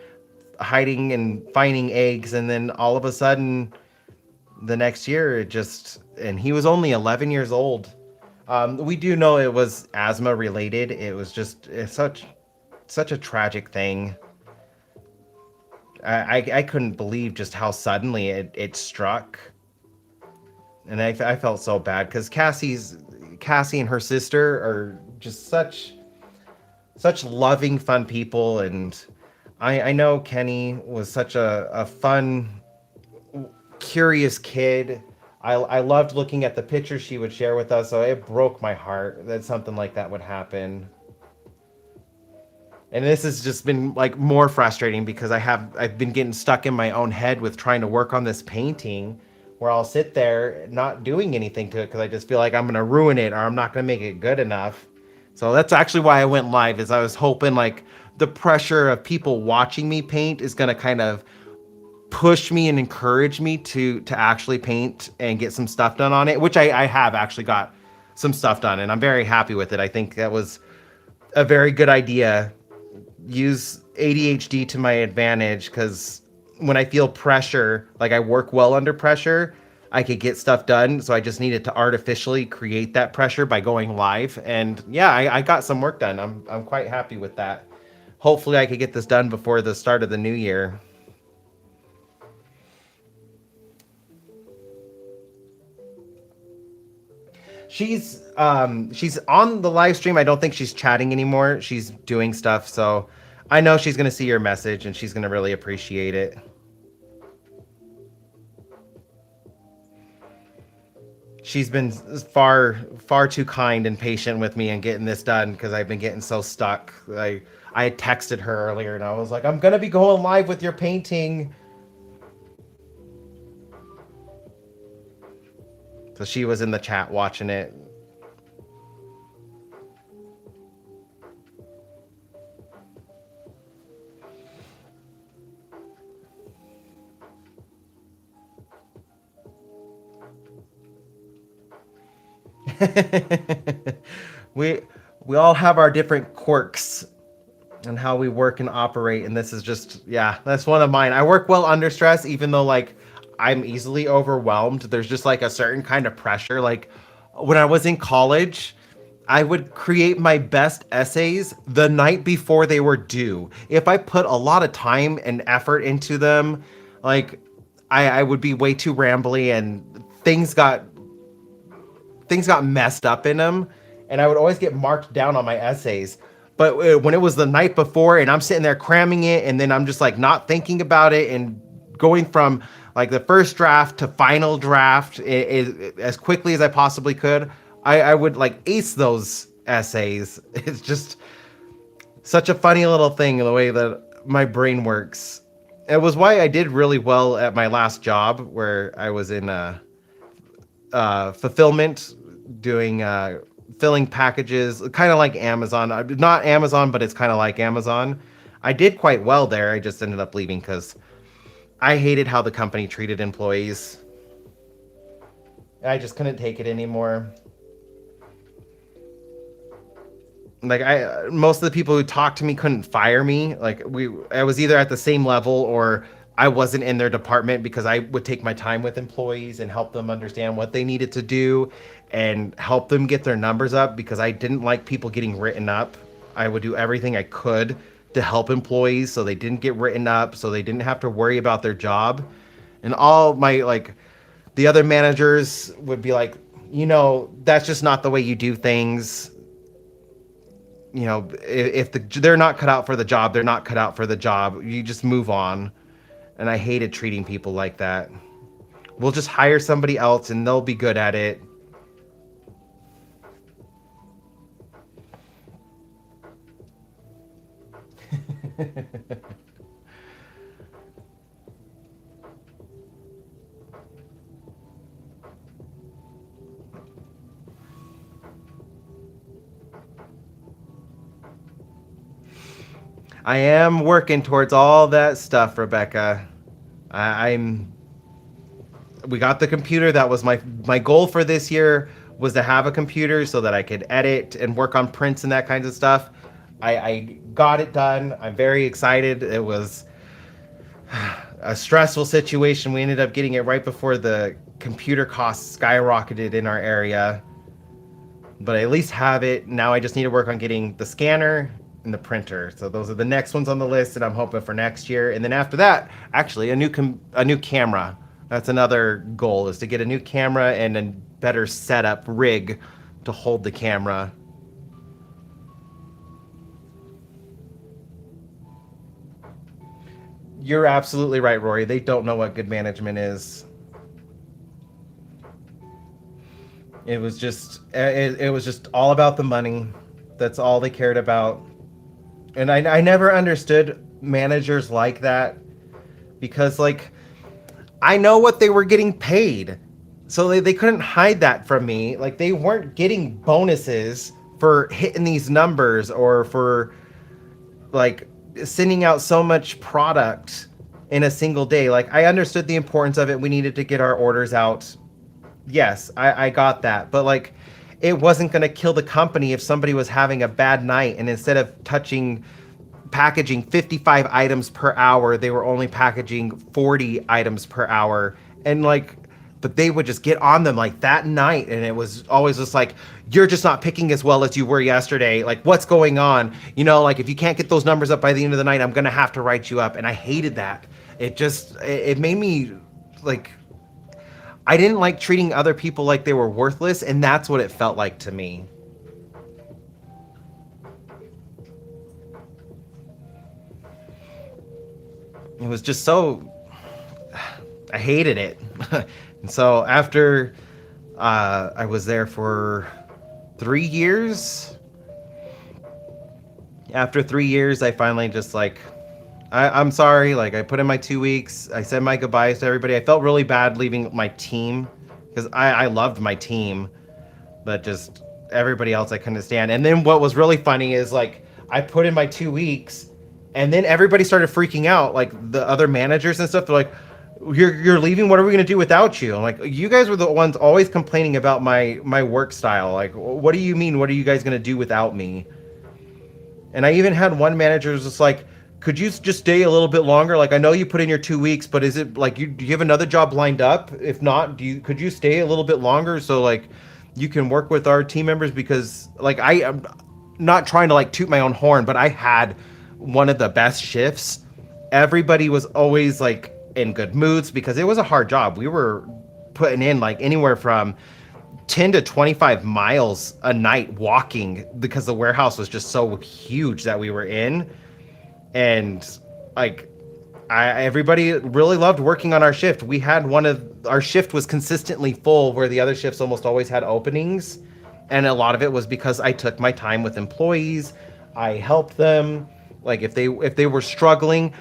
hiding and finding eggs, and then all of a sudden the next year it just and he was only 11 years old. We do know it was asthma related. It was just it's such a tragic thing. I couldn't believe just how suddenly it struck, and I felt so bad because Cassie and her sister are just such loving, fun people, and I know Kenny was such a fun, curious kid. I loved looking at the pictures she would share with us, so it broke my heart that something like that would happen. And this has just been like more frustrating because I've been getting stuck in my own head with trying to work on this painting where I'll sit there not doing anything to it because I just feel like I'm gonna ruin it or I'm not gonna make it good enough. So that's actually why I went live is I was hoping like the pressure of people watching me paint is gonna kind of push me and encourage me to actually paint and get some stuff done on it, which I have actually got some stuff done and I'm very happy with it. I think that was a very good idea. Use ADHD to my advantage because when I feel pressure, like I work well under pressure, I could get stuff done. So I just needed to artificially create that pressure by going live. And yeah, I got some work done. I'm quite happy with that. Hopefully I could get this done before the start of the new year. She's on the live stream. I don't think she's chatting anymore. She's doing stuff, so I know she's gonna see your message and she's gonna really appreciate it. She's been far too kind and patient with me and getting this done because I've been getting so stuck. I had texted her earlier and I was like, I'm gonna be going live with your painting. So she was in the chat watching it. we we all have our different quirks and how we work and operate, and this is just, yeah, that's one of mine. I work well under stress, even though like I'm easily overwhelmed. There's just like a certain kind of pressure. Like when I was in college, I would create my best essays the night before they were due. If I put a lot of time and effort into them, like I would be way too rambly and things got messed up in them, and I would always get marked down on my essays. But when it was the night before and I'm sitting there cramming it, and then I'm just like not thinking about it and going from like the first draft to final draft as quickly as I possibly could, I would like ace those essays. It's just such a funny little thing the way that my brain works. It was why I did really well at my last job, where I was in fulfillment, doing filling packages, kind of like Amazon. Not Amazon, but it's kind of like Amazon. I did quite well there. I just ended up leaving because I hated how the company treated employees. I just couldn't take it anymore. Like most of the people who talked to me couldn't fire me. Like I was either at the same level or I wasn't in their department, because I would take my time with employees and help them understand what they needed to do and help them get their numbers up, because I didn't like people getting written up. I would do everything I could to help employees so they didn't get written up, so they didn't have to worry about their job. And all my like the other managers would be like, that's just not the way you do things. If they're not cut out for the job, they're not cut out for the job. You just move on. And I hated treating people like that. We'll just hire somebody else and they'll be good at it. I am working towards all that stuff, Rebecca. I'm. We got the computer. That was my goal for this year, was to have a computer so that I could edit and work on prints and that kinds of stuff. I got it done. I'm very excited. It was a stressful situation. We ended up getting it right before the computer costs skyrocketed in our area. But I at least have it. Now I just need to work on getting the scanner and the printer. So those are the next ones on the list that I'm hoping for next year. And then after that, actually a new camera. That's another goal, is to get a new camera and a better setup rig to hold the camera. You're absolutely right, Rory. They don't know what good management is. It was just all about the money. That's all they cared about. And I never understood managers like that, because like I know what they were getting paid. So they couldn't hide that from me. Like they weren't getting bonuses for hitting these numbers or for like sending out so much product in a single day. Like I understood the importance of it. We needed to get our orders out. Yes, I got that. But like it wasn't going to kill the company if somebody was having a bad night and instead of packaging 55 items per hour, they were only packaging 40 items per hour. And like, but they would just get on them like that night. And it was always just like, you're just not picking as well as you were yesterday. Like, what's going on? Like if you can't get those numbers up by the end of the night, I'm going to have to write you up. And I hated that. It made me like, I didn't like treating other people like they were worthless, and that's what it felt like to me. It was just so, I hated it. And so after I was there for 3 years. After 3 years, I finally just like, I'm sorry. Like, I put in my 2 weeks. I said my goodbyes to everybody. I felt really bad leaving my team because I loved my team, but just everybody else I couldn't stand. And then what was really funny is like, I put in my 2 weeks, and then everybody started freaking out. Like the other managers and stuff. They're like, "You're leaving. What are we gonna do without you?" I'm like, "You guys were the ones always complaining about my work style. Like, what do you mean? What are you guys gonna do without me?" And I even had one manager who's just like, "Could you just stay a little bit longer? Like, I know you put in your 2 weeks, but is it like do you have another job lined up? If not, could you stay a little bit longer so like you can work with our team members? Because like I am not trying to like toot my own horn, but I had one of the best shifts. Everybody was always like in good moods because it was a hard job. We were putting in like anywhere from 10 to 25 miles a night walking because the warehouse was just so huge that we were in. And like everybody really loved working on our shift. We had one of our shift was consistently full where the other shifts almost always had openings, and a lot of it was because I took my time with employees. I helped them, like if they were struggling,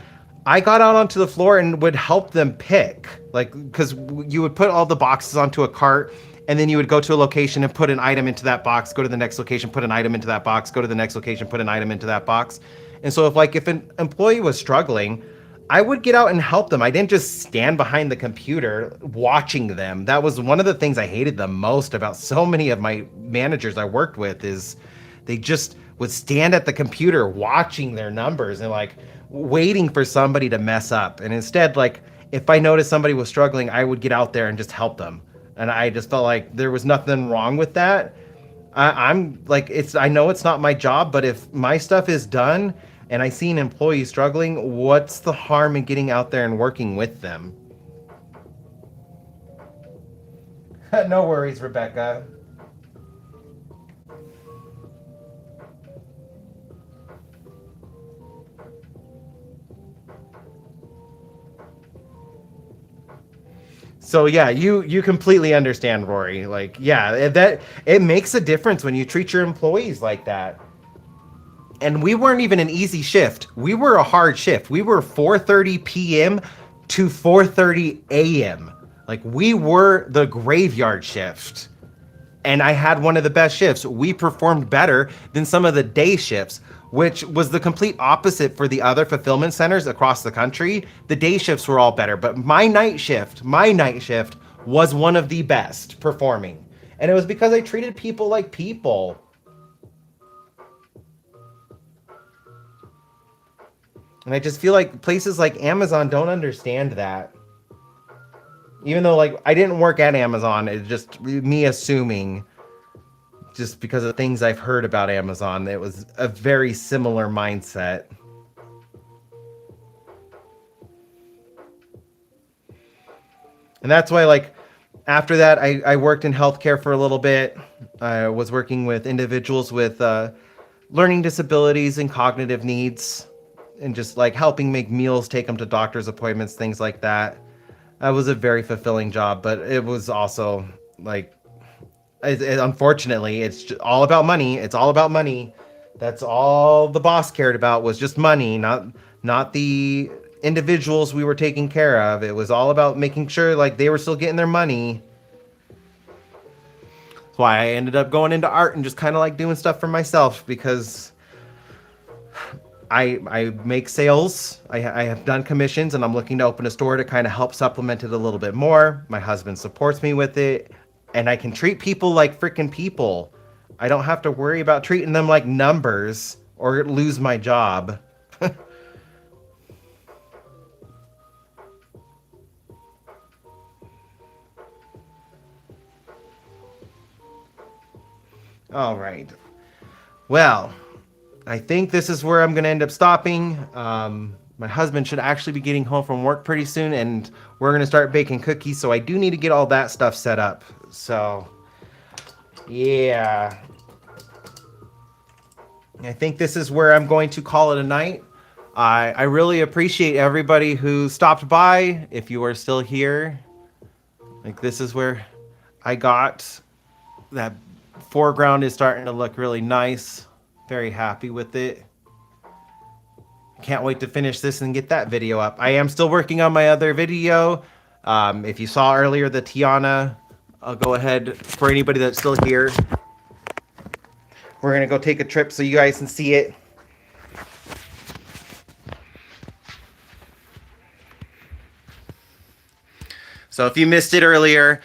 I got out onto the floor and would help them pick, like because you would put all the boxes onto a cart, and then you would go to a location and put an item into that box, go to the next location, put an item into that box, go to the next location, put an item into that box. And so if an employee was struggling, I would get out and help them. I didn't just stand behind the computer watching them. That was one of the things I hated the most about so many of my managers I worked with is they just would stand at the computer watching their numbers and like waiting for somebody to mess up. And instead, like if I noticed somebody was struggling, I would get out there and just help them. And I just felt like there was nothing wrong with that. I'm like, I know it's not my job, but if my stuff is done and I see an employee struggling, what's the harm in getting out there and working with them? No worries, Rebecca. So yeah, you completely understand, Rory. Like, yeah, that it makes a difference when you treat your employees like that. And we weren't even an easy shift. We were a hard shift. We were 4:30 p.m. to 4:30 a.m. Like we were the graveyard shift. And I had one of the best shifts. We performed better than some of the day shifts, which was the complete opposite for the other fulfillment centers across the country. The day shifts were all better, but my night shift was one of the best performing. And it was because I treated people like people. And I just feel like places like Amazon don't understand that. Even though like I didn't work at Amazon, it's just me assuming just because of things I've heard about Amazon, it was a very similar mindset. And that's why like after that I worked in healthcare for a little bit. I was working with individuals with learning disabilities and cognitive needs and just like helping make meals, take them to doctor's appointments, things like that. That was a very fulfilling job, but it was also like, unfortunately, it's just all about money. It's all about money. That's all the boss cared about was just money, not the individuals we were taking care of. It was all about making sure like they were still getting their money. That's why I ended up going into art and just kind of like doing stuff for myself because I make sales. I have done commissions, and I'm looking to open a store to kind of help supplement it a little bit more. My husband supports me with it, and I can treat people like freaking people. I don't have to worry about treating them like numbers or lose my job. All right. Well, I think this is where I'm going to end up stopping. my husband should actually be getting home from work pretty soon, and we're gonna start baking cookies, so I do need to get all that stuff set up. So yeah, I think this is where I'm going to call it a night. I really appreciate everybody who stopped by. If you are still here, like, this is where I got that foreground is starting to look really nice. Very happy with it. Can't wait to finish this and get that video up. I am still working on my other video. If you saw earlier the Tiana, I'll go ahead, for anybody that's still here, we're gonna go take a trip so you guys can see it. So if you missed it earlier,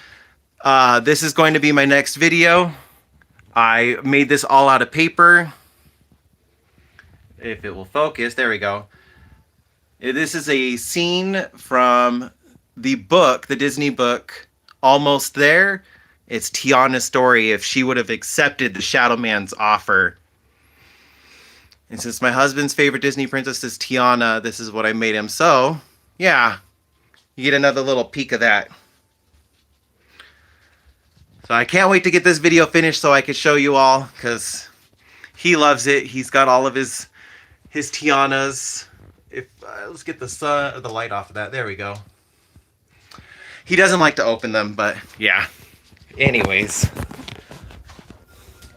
this is going to be my next video. I made this all out of paper. If it will focus, there we go. This is a scene from the book, the Disney book, Almost There. It's Tiana's story if she would have accepted the Shadow Man's offer. And since my husband's favorite Disney princess is Tiana, this is what I made him. So, yeah, you get another little peek of that. So I can't wait to get this video finished so I can show you all, because he loves it. He's got all of his Tianas. If let's get the light off of that. There we go. He doesn't like to open them, but yeah. Anyways,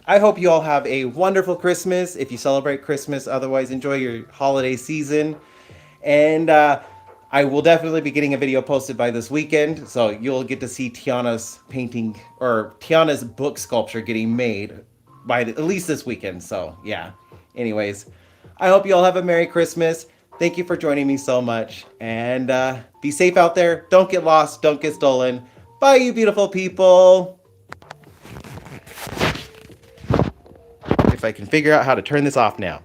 I hope you all have a wonderful Christmas if you celebrate Christmas. Otherwise, enjoy your holiday season. And I will definitely be getting a video posted by this weekend, so you'll get to see Tiana's painting, or Tiana's book sculpture getting made by at least this weekend. So yeah. Anyways, I hope you all have a Merry Christmas. Thank you for joining me so much, and be safe out there. Don't get lost. Don't get stolen. Bye, you beautiful people. If I can figure out how to turn this off now.